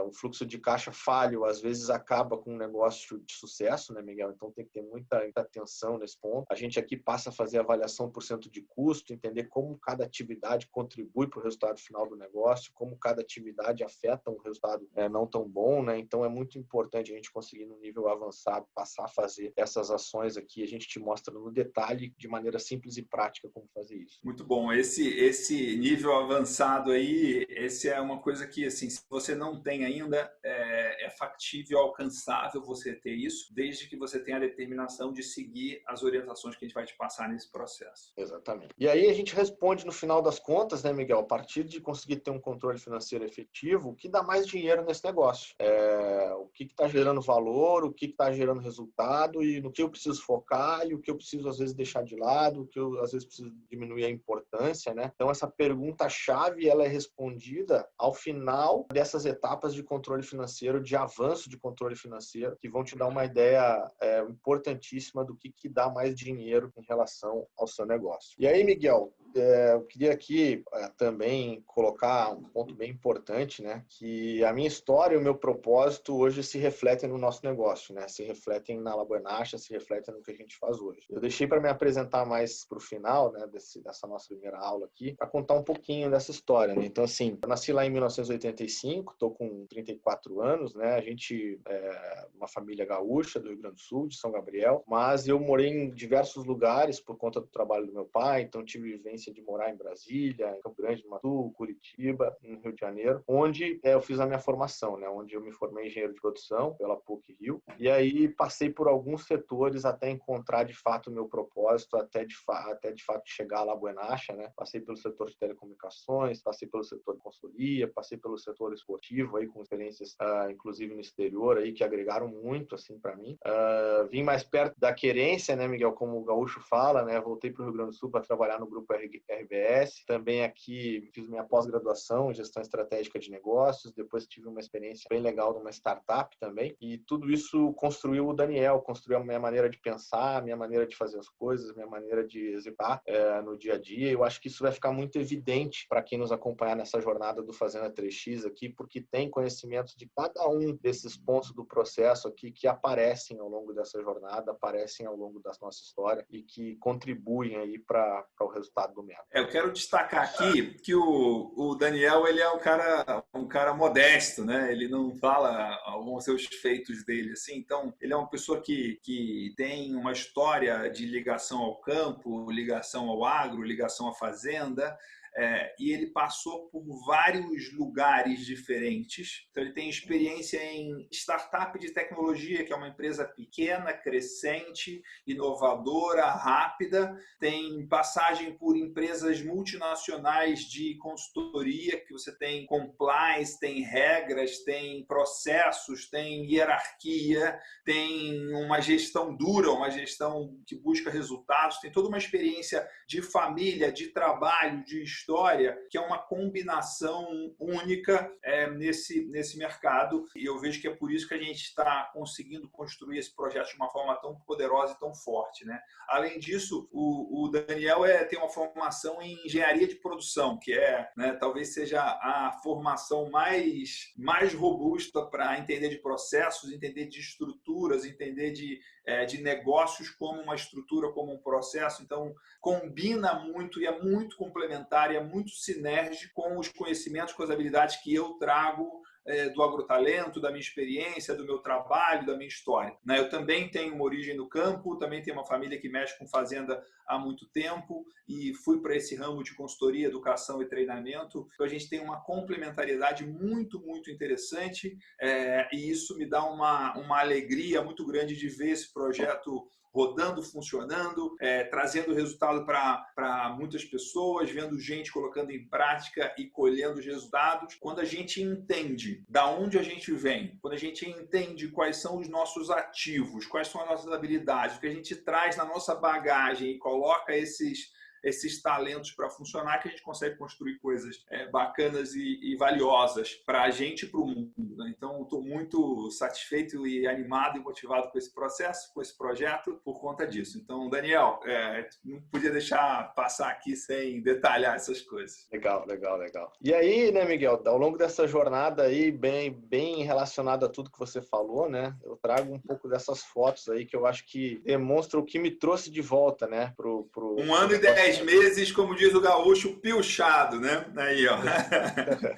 um fluxo de caixa falho às vezes acaba com um negócio de sucesso, né, Miguel? Então tem que ter muita atenção nesse ponto. A gente aqui passa a fazer avaliação por cento de custo, entender como cada atividade contribui para o resultado final do negócio, como cada atividade afeta um resultado não tão bom, né? Então é muito importante a gente conseguir no nível avançado passar a fazer essas ações aqui. A gente te mostra no detalhe, de maneira simples e prática, como fazer isso. Muito bom. Esse nível avançado aí, esse é uma coisa que, assim, se você não tem ainda, é factível, alcançável você ter isso, desde que você tenha a determinação de seguir as orientações que a gente vai te passar nesse processo. Exatamente. E aí a gente responde no final das contas, né, Miguel, a partir de conseguir ter um controle financeiro efetivo, o que dá mais dinheiro nesse negócio. O que está gerando valor, o que está gerando resultado e no que eu preciso focar e o que eu preciso, às vezes, deixar de lado, o que eu, às vezes, preciso diminuir a importância, né? Então, essa pergunta-chave, ela é respondida ao final dessas etapas de controle financeiro, de avanço de controle financeiro, que vão te dar uma ideia importantíssima do que dá mais dinheiro em relação ao seu negócio. E aí, Miguel, eu queria aqui também colocar um ponto bem importante, né? Que a minha história e o meu propósito hoje se refletem no nosso negócio, né? Se refletem na La Buenacha, se refletem no que a gente faz hoje. Eu deixei para me apresentar mais para o final, né, dessa nossa primeira aula aqui, para contar um pouquinho dessa história, né? Então, assim, eu nasci lá em 1985, estou com 34 anos, né? A gente é uma família gaúcha do Rio Grande do Sul, de São Gabriel, mas eu morei em diversos lugares por conta do trabalho do meu pai, então tive vivência de morar em Brasília, em Campo Grande do Mato, Curitiba, no Rio de Janeiro, onde eu fiz a minha formação, né? Onde eu me formei em engenheiro de produção pela PUC-Rio, e aí passei por alguns setores até encontrar de fato o meu propósito, até de fato chegar à La Buenacha, né? Passei pelo setor de telecomunicações, passei pelo setor de consultoria, passei pelo setor esportivo aí com experiências inclusive no exterior aí que agregaram muito assim para mim. Vim mais perto da querência, né, Miguel, como o gaúcho fala, né? Voltei para o Rio Grande do Sul para trabalhar no grupo RBS. Também aqui fiz minha pós-graduação em gestão estratégica de negócios. Depois tive uma experiência bem legal numa startup também. E tudo isso construiu o Daniel, construiu a minha maneira de pensar, a minha maneira de fazer as coisas, a minha maneira de executar no dia a dia. Eu acho que isso vai ficar muito evidente para quem nos acompanhar nessa jornada do Fazenda 3X aqui, porque tem conhecimento de cada um desses pontos do processo aqui que aparecem ao longo dessa jornada, aparecem ao longo da nossa história e que contribuem aí para o resultado do método. Eu quero destacar aqui que o Daniel, ele é um cara modesto, né? Ele não fala alguns seus feitos dele assim. Então, ele é uma pessoa que tem uma história de ligação ao campo, ligação ao agro, ligação à fazenda. E ele passou por vários lugares diferentes. Então, ele tem experiência em startup de tecnologia, que é uma empresa pequena, crescente, inovadora, rápida. Tem passagem por empresas multinacionais de consultoria, que você tem compliance, tem regras, tem processos, tem hierarquia, tem uma gestão dura, uma gestão que busca resultados, tem toda uma experiência de família, de trabalho, de história, que é uma combinação única nesse mercado. E eu vejo que é por isso que a gente está conseguindo construir esse projeto de uma forma tão poderosa e tão forte, né? Além disso, o Daniel tem uma formação em engenharia de produção, que talvez seja a formação mais robusta para entender de processos, entender de estruturas, entender de negócios como uma estrutura, como um processo. Então, combina muito e é muito complementar, e é muito sinérgico com os conhecimentos, com as habilidades que eu trago do agrotalento, da minha experiência, do meu trabalho, da minha história. Né? Eu também tenho uma origem no campo, também tenho uma família que mexe com fazenda há muito tempo e fui para esse ramo de consultoria, educação e treinamento. Então, a gente tem uma complementariedade muito, muito interessante e isso me dá uma alegria muito grande de ver esse projeto rodando, funcionando, trazendo resultado para muitas pessoas, vendo gente colocando em prática e colhendo os resultados. Quando a gente entende da onde a gente vem, quando a gente entende quais são os nossos ativos, quais são as nossas habilidades, o que a gente traz na nossa bagagem e coloca esses talentos para funcionar, que a gente consegue construir coisas bacanas e valiosas para a gente e para o mundo. Né? Então, estou muito satisfeito e animado e motivado com esse processo, com esse projeto, por conta disso. Então, Daniel, não podia deixar passar aqui sem detalhar essas coisas. Legal, legal, legal. E aí, né, Miguel, ao longo dessa jornada aí, bem relacionada a tudo que você falou, né, eu trago um pouco dessas fotos aí que eu acho que demonstram o que me trouxe de volta, né, pro 1 ano e 10 meses, como diz o gaúcho, piochado, né? Aí, ó.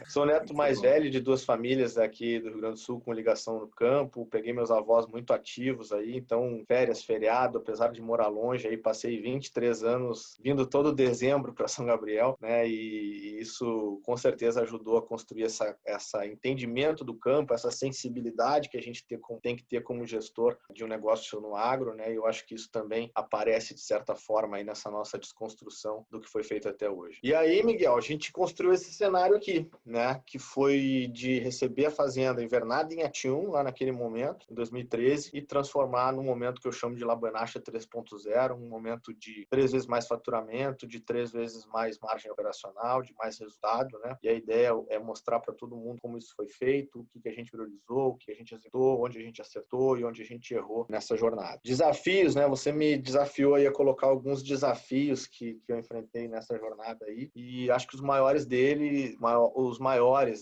Sou neto mais velho de 2 famílias aqui do Rio Grande do Sul com ligação no campo. Peguei meus avós muito ativos aí, então férias, feriado, apesar de morar longe, aí passei 23 anos vindo todo dezembro para São Gabriel, né? E isso com certeza ajudou a construir essa entendimento do campo, essa sensibilidade que a gente tem que ter como gestor de um negócio no agro, né? E eu acho que isso também aparece de certa forma aí nessa nossa desconstrução do que foi feito até hoje. E aí, Miguel, a gente construiu esse cenário aqui, né? Que foi de receber a fazenda invernada em Atium, lá naquele momento, em 2013, e transformar num momento que eu chamo de Labuenacha 3.0, um momento de 3 vezes mais faturamento, de 3 vezes mais margem operacional, de mais resultado, né? E a ideia é mostrar para todo mundo como isso foi feito, o que a gente priorizou, o que a gente acertou, onde a gente acertou e onde a gente errou nessa jornada. Desafios, né? Você me desafiou aí a colocar alguns desafios que eu enfrentei nessa jornada aí, e acho que os maiores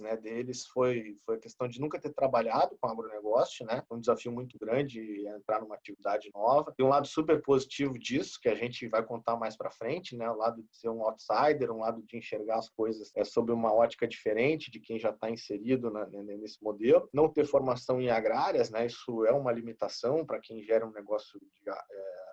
né, deles foi a questão de nunca ter trabalhado com agronegócio, né? Um desafio muito grande entrar numa atividade nova. Tem um lado super positivo disso, que a gente vai contar mais para frente, né? O lado de ser um outsider, um lado de enxergar as coisas sob uma ótica diferente de quem já está inserido nesse modelo. Não ter formação em agrárias, né? Isso é uma limitação para quem gera um negócio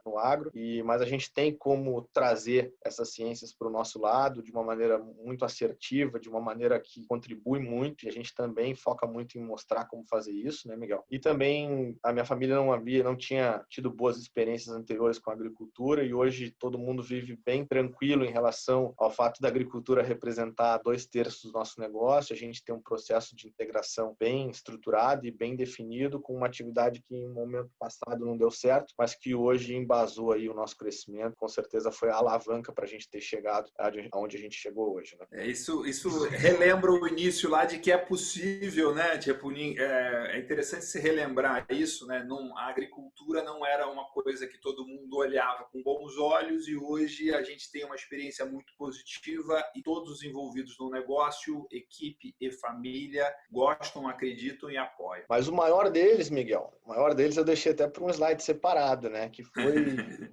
no agro, mas a gente tem como trazer essas ciências para o nosso lado de uma maneira muito assertiva, de uma maneira que contribui muito, e a gente também foca muito em mostrar como fazer isso, né, Miguel? E também a minha família não tinha tido boas experiências anteriores com a agricultura, e hoje todo mundo vive bem tranquilo em relação ao fato da agricultura representar 2/3 do nosso negócio. A gente tem um processo de integração bem estruturado e bem definido, com uma atividade que em um momento passado não deu certo, mas que hoje embasou aí o nosso crescimento. Com certeza foi a alavanca para a gente ter chegado aonde a gente chegou hoje, né? Isso relembra o início lá de que é possível, né? Tipo, é interessante se relembrar isso, né? A agricultura não era uma coisa que todo mundo olhava com bons olhos, e hoje a gente tem uma experiência muito positiva e todos os envolvidos no negócio, equipe e família, gostam, acreditam e apoiam. Mas o maior deles, Miguel, eu deixei até para um slide separado, né? Que foi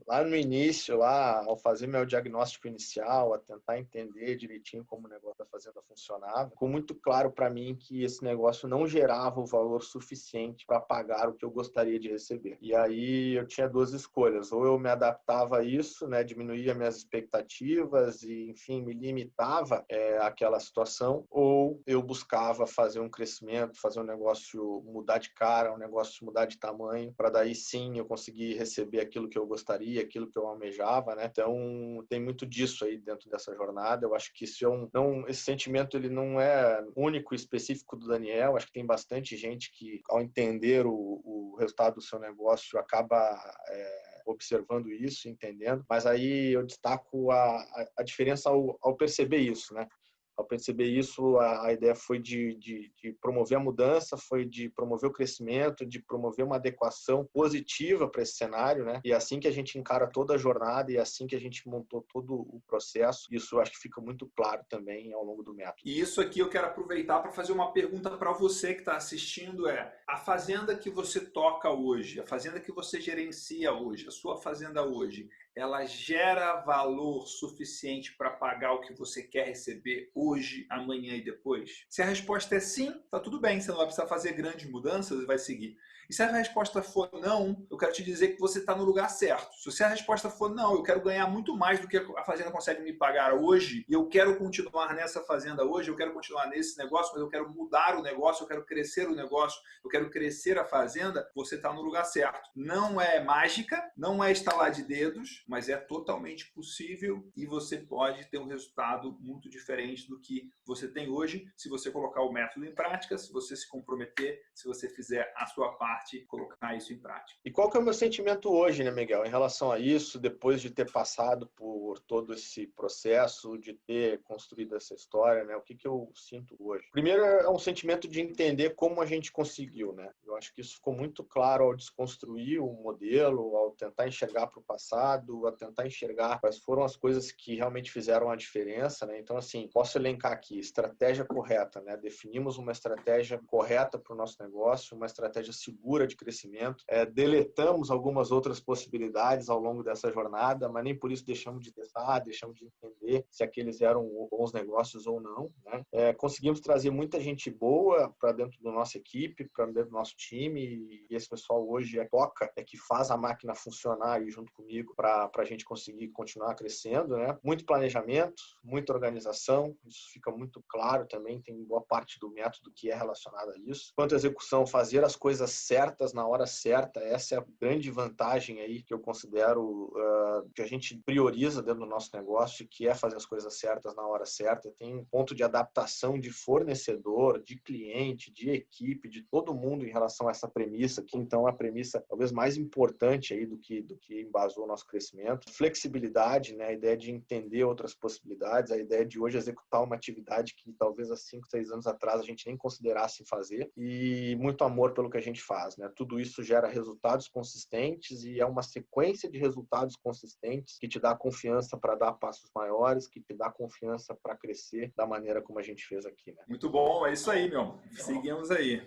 lá no início, lá ao fazer meu diagnóstico inicial, a tentar entender direitinho como o negócio da fazenda funcionava, ficou muito claro para mim que esse negócio não gerava o valor suficiente para pagar o que eu gostaria de receber. E aí eu tinha 2 escolhas: ou eu me adaptava a isso, né? Diminuía minhas expectativas e, enfim, me limitava àquela situação, ou eu buscava fazer um crescimento, fazer um negócio mudar de cara, um negócio mudar de tamanho, para daí sim eu conseguir receber aquilo que eu gostaria, aquilo que eu almejava, né? Então tem muito disso aí dentro dessa jornada. Eu acho que esse sentimento ele não é único e específico do Daniel. Acho que tem bastante gente que, ao entender o resultado do seu negócio, acaba observando isso, entendendo. Mas aí eu destaco a diferença ao perceber isso, né? Ao perceber isso, a ideia foi de promover a mudança, foi de promover o crescimento, de promover uma adequação positiva para esse cenário, né? E é assim que a gente encara toda a jornada, e é assim que a gente montou todo o processo. Isso eu acho que fica muito claro também ao longo do método. E isso aqui eu quero aproveitar para fazer uma pergunta para você que está assistindo: a fazenda que você toca hoje, a fazenda que você gerencia hoje, a sua fazenda hoje, ela gera valor suficiente para pagar o que você quer receber hoje, amanhã e depois? Se a resposta é sim, tá tudo bem, você não vai precisar fazer grandes mudanças e vai seguir. E se a resposta for não, eu quero te dizer que você está no lugar certo. Se a resposta for não, eu quero ganhar muito mais do que a fazenda consegue me pagar hoje, e eu quero continuar nessa fazenda hoje, eu quero continuar nesse negócio, mas eu quero mudar o negócio, eu quero crescer o negócio, eu quero crescer a fazenda, você está no lugar certo. Não é mágica, não é estalar de dedos, mas é totalmente possível e você pode ter um resultado muito diferente do que você tem hoje se você colocar o método em prática, se você se comprometer, se você fizer a sua parte, colocar isso em prática. E qual que é o meu sentimento hoje, né, Miguel, em relação a isso, depois de ter passado por todo esse processo, de ter construído essa história, né? O que eu sinto hoje? Primeiro é um sentimento de entender como a gente conseguiu, né? Eu acho que isso ficou muito claro ao desconstruir o modelo, ao tentar enxergar para o passado, a tentar enxergar quais foram as coisas que realmente fizeram a diferença, né? Então, assim, posso elencar aqui, estratégia correta, né? Definimos uma estratégia correta para o nosso negócio, uma estratégia segura de crescimento. Deletamos algumas outras possibilidades ao longo dessa jornada, mas nem por isso deixamos de testar, deixamos de entender se aqueles eram bons negócios ou não, né? Conseguimos trazer muita gente boa para dentro da nossa equipe, para dentro do nosso time, e esse pessoal hoje toca, que faz a máquina funcionar aí junto comigo para a gente conseguir continuar crescendo, né? Muito planejamento, muita organização, isso fica muito claro também, tem boa parte do método que é relacionado a isso. Quanto à execução, fazer as coisas certas na hora certa, essa é a grande vantagem aí que eu considero que a gente prioriza dentro do nosso negócio, que é fazer as coisas certas na hora certa. Tem um ponto de adaptação de fornecedor, de cliente, de equipe, de todo mundo em relação a essa premissa, que então é a premissa talvez mais importante aí do que embasou o nosso crescimento. Flexibilidade, né? A ideia de entender outras possibilidades, a ideia de hoje executar uma atividade que talvez há 5, 6 anos atrás a gente nem considerasse fazer, e muito amor pelo que a gente faz, né? Tudo isso gera resultados consistentes e é uma sequência de resultados consistentes que te dá confiança para dar passos maiores, que te dá confiança para crescer da maneira como a gente fez aqui, né? Muito bom, é isso aí, meu. Seguimos aí.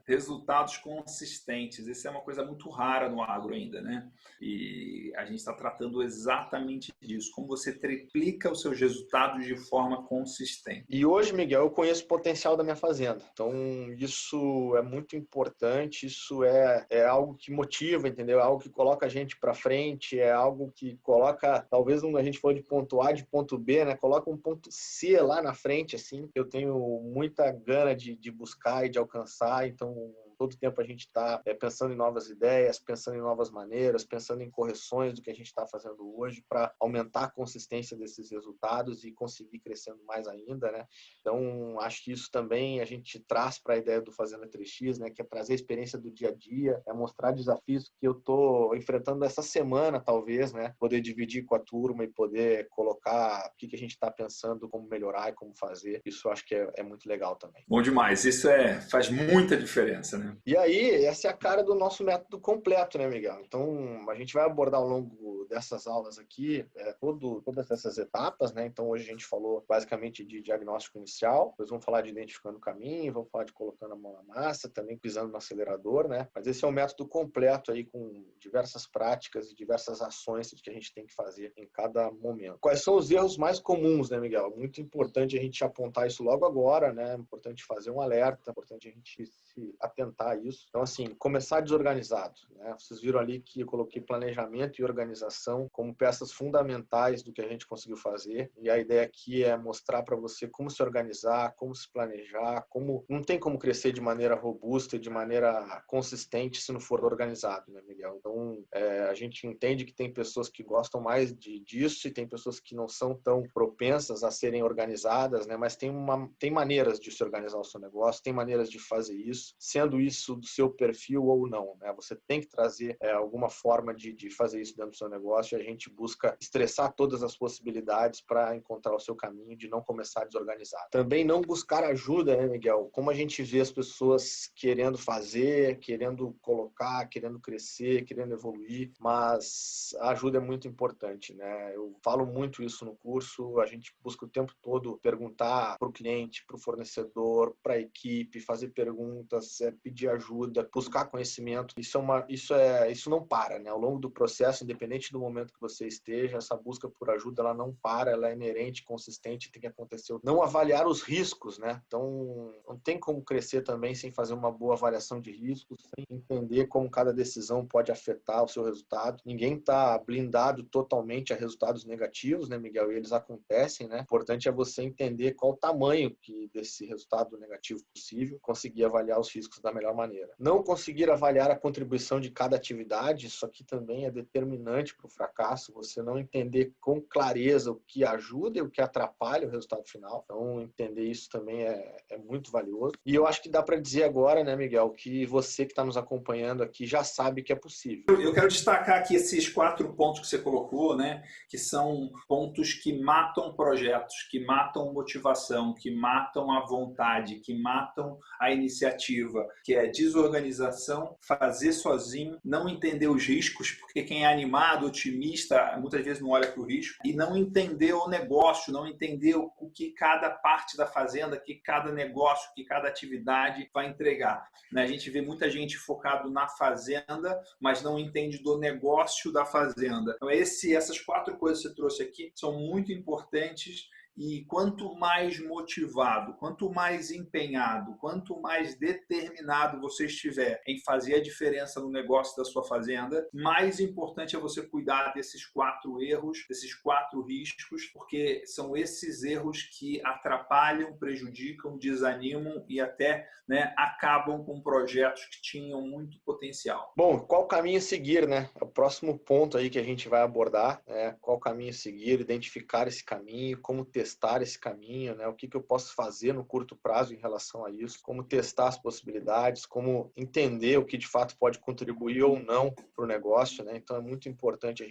Resultados consistentes. Isso é uma coisa muito rara no agro ainda, né? E a gente está tratando exatamente disso. Como você triplica os seus resultados de forma consistente. E hoje, Miguel, eu conheço o potencial da minha fazenda. Então, isso é muito importante, isso é algo que motiva, entendeu? É algo que coloca a gente para frente, é algo que coloca, talvez a gente falou de ponto A, de ponto B, né? Coloca um ponto C lá na frente, assim. Eu tenho muita gana de buscar e de alcançar, então todo tempo a gente está pensando em novas ideias, pensando em novas maneiras, pensando em correções do que a gente está fazendo hoje para aumentar a consistência desses resultados e conseguir crescendo mais ainda, né? Então, acho que isso também a gente traz para a ideia do Fazenda 3X, né? Que é trazer a experiência do dia a dia, é mostrar desafios que eu estou enfrentando essa semana, talvez, né? Poder dividir com a turma e poder colocar o que a gente está pensando, como melhorar e como fazer. Isso eu acho que é muito legal também. Bom demais. Isso faz muita diferença, né? E aí, essa é a cara do nosso método completo, né, Miguel? Então, a gente vai abordar ao longo dessas aulas aqui todas essas etapas, né? Então, hoje a gente falou basicamente de diagnóstico inicial, depois vamos falar de identificando o caminho, vamos falar de colocando a mão na massa, também pisando no acelerador, né? Mas esse é um método completo aí com diversas práticas e diversas ações que a gente tem que fazer em cada momento. Quais são os erros mais comuns, né, Miguel? Muito importante a gente apontar isso logo agora, né? É importante fazer um alerta, é importante a gente se atentar a isso. Então, assim, começar desorganizado, né? Vocês viram ali que eu coloquei planejamento e organização como peças fundamentais do que a gente conseguiu fazer. E a ideia aqui é mostrar para você como se organizar, como se planejar, como não tem como crescer de maneira robusta e de maneira consistente se não for organizado, né, Miguel? Então, a gente entende que tem pessoas que gostam mais disso e tem pessoas que não são tão propensas a serem organizadas, né? Mas tem maneiras de se organizar o seu negócio, tem maneiras de fazer isso, sendo isso do seu perfil ou não, né? Você tem que trazer alguma forma de fazer isso dentro do seu negócio, e a gente busca estressar todas as possibilidades para encontrar o seu caminho de não começar desorganizado. Também não buscar ajuda, né, Miguel? Como a gente vê as pessoas querendo fazer, querendo colocar, querendo crescer, querendo evoluir, mas a ajuda é muito importante, né? Eu falo muito isso no curso, a gente busca o tempo todo perguntar para o cliente, para o fornecedor, para a equipe, fazer perguntas, perguntas, pedir ajuda, buscar conhecimento. Isso não para, né? Ao longo do processo, independente do momento que você esteja, essa busca por ajuda, ela não para, ela é inerente, consistente, tem que acontecer. Não avaliar os riscos, né? Então, não tem como crescer também sem fazer uma boa avaliação de riscos, sem entender como cada decisão pode afetar o seu resultado. Ninguém está blindado totalmente a resultados negativos, né, Miguel? E eles acontecem, né? O importante é você entender qual o tamanho desse resultado negativo possível, conseguir avaliar os riscos da melhor maneira. Não conseguir avaliar a contribuição de cada atividade, isso aqui também é determinante para o fracasso, você não entender com clareza o que ajuda e o que atrapalha o resultado final. Então, entender isso também é muito valioso. E eu acho que dá para dizer agora, né, Miguel, que você que está nos acompanhando aqui já sabe que é possível. Eu quero destacar aqui esses 4 pontos que você colocou, né, que são pontos que matam projetos, que matam motivação, que matam a vontade, que matam a iniciativa, que é desorganização, fazer sozinho, não entender os riscos, porque quem é animado, otimista, muitas vezes não olha para o risco, e não entender o negócio, não entender o que cada parte da fazenda, que cada negócio, que cada atividade vai entregar. A gente vê muita gente focado na fazenda, mas não entende do negócio da fazenda. Então, essas 4 coisas que você trouxe aqui são muito importantes. E quanto mais motivado, quanto mais empenhado, quanto mais determinado você estiver em fazer a diferença no negócio da sua fazenda, mais importante é você cuidar desses 4 erros, desses 4 riscos, porque são esses erros que atrapalham, prejudicam, desanimam e até, né, acabam com projetos que tinham muito potencial. Bom, qual caminho seguir, né? É o próximo ponto aí que a gente vai abordar, né? Qual caminho seguir, identificar esse caminho, como testar esse caminho, né? O que eu posso fazer no curto prazo em relação a isso, como testar as possibilidades, como entender o que de fato pode contribuir ou não para o negócio, né? Então é muito importante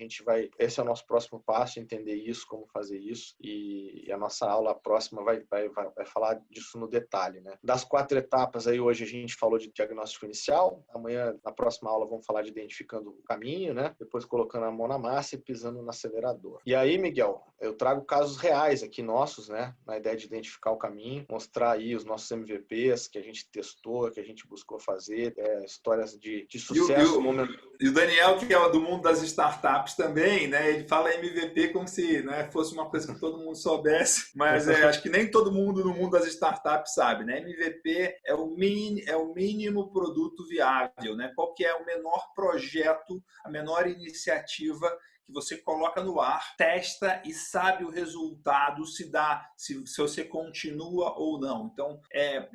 esse é o nosso próximo passo, entender isso, como fazer isso, e a nossa aula próxima vai falar disso no detalhe, né? Das 4 etapas aí, hoje a gente falou de diagnóstico inicial, amanhã na próxima aula vamos falar de identificando o caminho, né? Depois colocando a mão na massa e pisando no acelerador. E aí, Miguel, eu trago casos reais aqui nossos, né? Na ideia de identificar o caminho, mostrar aí os nossos MVPs que a gente testou, que a gente buscou fazer, histórias de sucesso. E o Daniel, que é do mundo das startups também, né? Ele fala MVP como se, né, fosse uma coisa que todo mundo soubesse, mas acho que nem todo mundo no mundo das startups sabe, né? MVP é o mínimo produto viável, né? Qual que é o menor projeto, a menor iniciativa que você coloca no ar, testa e sabe o resultado, se você continua ou não. Então,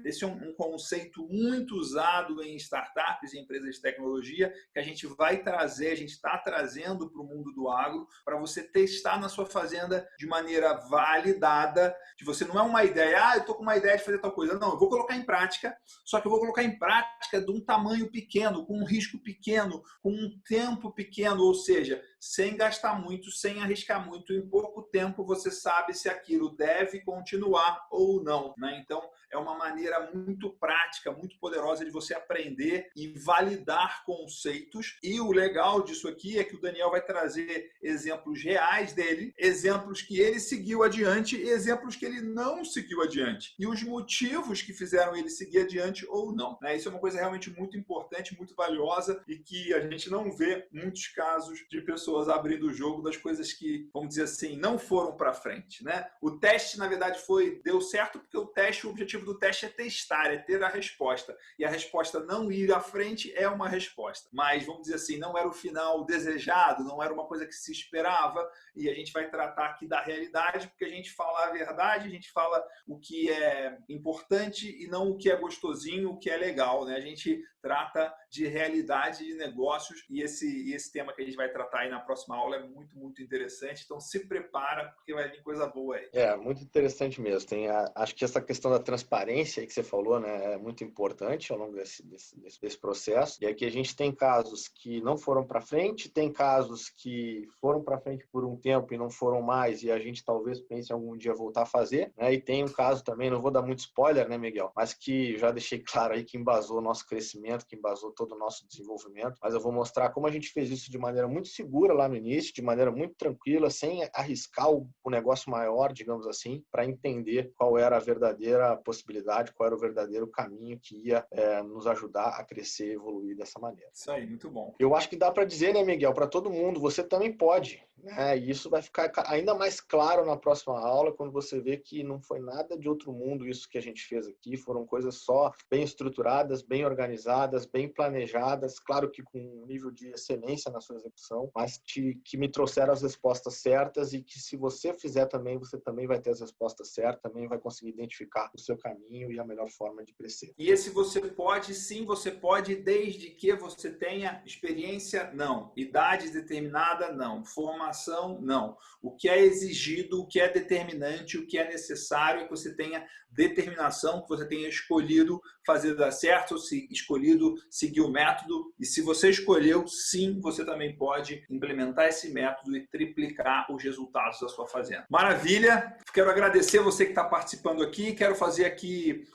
esse é um conceito muito usado em startups e empresas de tecnologia, que a gente está trazendo para o mundo do agro, para você testar na sua fazenda de maneira validada, de você não é uma ideia, eu estou com uma ideia de fazer tal coisa. Não, eu vou colocar em prática, só que eu vou colocar em prática de um tamanho pequeno, com um risco pequeno, com um tempo pequeno, ou seja, sem gastar muito, sem arriscar muito. Em pouco tempo você sabe se aquilo deve continuar ou não, né? Então, é uma maneira muito prática, muito poderosa de você aprender e validar conceitos. E o legal disso aqui é que o Daniel vai trazer exemplos reais dele, exemplos que ele seguiu adiante e exemplos que ele não seguiu adiante. E os motivos que fizeram ele seguir adiante ou não, né? Isso é uma coisa realmente muito importante, muito valiosa e que a gente não vê muitos casos de pessoas abrindo o jogo das coisas que, vamos dizer assim, não foram para frente, né? O teste, na verdade, deu certo porque o objetivo do teste é testar, é ter a resposta. E a resposta não ir à frente é uma resposta. Mas, vamos dizer assim, não era o final desejado, não era uma coisa que se esperava, e a gente vai tratar aqui da realidade, porque a gente fala a verdade, a gente fala o que é importante e não o que é gostosinho, o que é legal, né? A gente trata de realidade de negócios e esse tema que a gente vai tratar aí na próxima aula é muito, muito interessante. Então, se prepara, porque vai vir coisa boa aí. Muito interessante mesmo. Acho que essa questão da transparência aí que você falou, né, é muito importante ao longo desse processo. E aqui a gente tem casos que não foram para frente, tem casos que foram para frente por um tempo e não foram mais, e a gente talvez pense em algum dia voltar a fazer, né? E tem um caso também, não vou dar muito spoiler, né, Miguel? Mas que já deixei claro aí que embasou o nosso crescimento, que embasou todo o nosso desenvolvimento. Mas eu vou mostrar como a gente fez isso de maneira muito segura segura lá no início, de maneira muito tranquila, sem arriscar o negócio maior, digamos assim, para entender qual era a verdadeira possibilidade, qual era o verdadeiro caminho que ia nos ajudar a crescer e evoluir dessa maneira. Isso aí, muito bom. Eu acho que dá para dizer, né, Miguel, para todo mundo, você também pode, né? E isso vai ficar ainda mais claro na próxima aula, quando você vê que não foi nada de outro mundo isso que a gente fez aqui, foram coisas só bem estruturadas, bem organizadas, bem planejadas, claro que com um nível de excelência na sua execução, mas que me trouxeram as respostas certas e que se você fizer também, você também vai ter as respostas certas, também vai conseguir identificar o seu caminho e a melhor forma de crescer. E esse você pode, sim, você pode, desde que você tenha experiência, não. Idade determinada, não. Formação, não. O que é exigido, o que é determinante, o que é necessário é que você tenha determinação, que você tenha escolhido fazer dar certo, escolhido seguir o método. E se você escolheu, sim, você também pode implementar esse método e triplicar os resultados da sua fazenda. Maravilha! Quero agradecer você que está participando aqui. Quero fazer aqui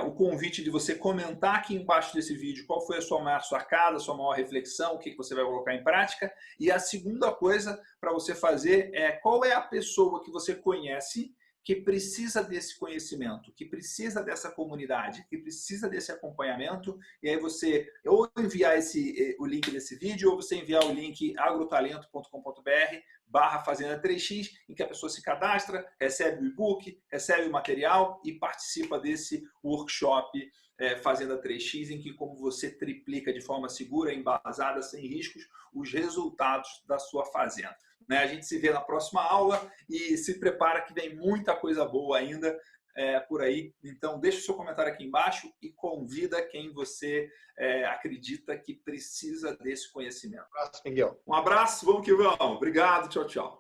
o convite de você comentar aqui embaixo desse vídeo qual foi a sua maior sacada, a sua maior reflexão, o que você vai colocar em prática. E a segunda coisa para você fazer é qual é a pessoa que você conhece que precisa desse conhecimento, que precisa dessa comunidade, que precisa desse acompanhamento, e aí você ou enviar o link desse vídeo, ou você enviar o link agrotalento.com.br/Fazenda 3x, em que a pessoa se cadastra, recebe o e-book, recebe o material e participa desse workshop Fazenda 3x, em que como você triplica de forma segura, embasada, sem riscos, os resultados da sua fazenda. A gente se vê na próxima aula e se prepara que vem muita coisa boa ainda por aí. Então, deixa o seu comentário aqui embaixo e convida quem você acredita que precisa desse conhecimento. Um abraço, Miguel. Um abraço, vamos que vamos. Obrigado, tchau, tchau.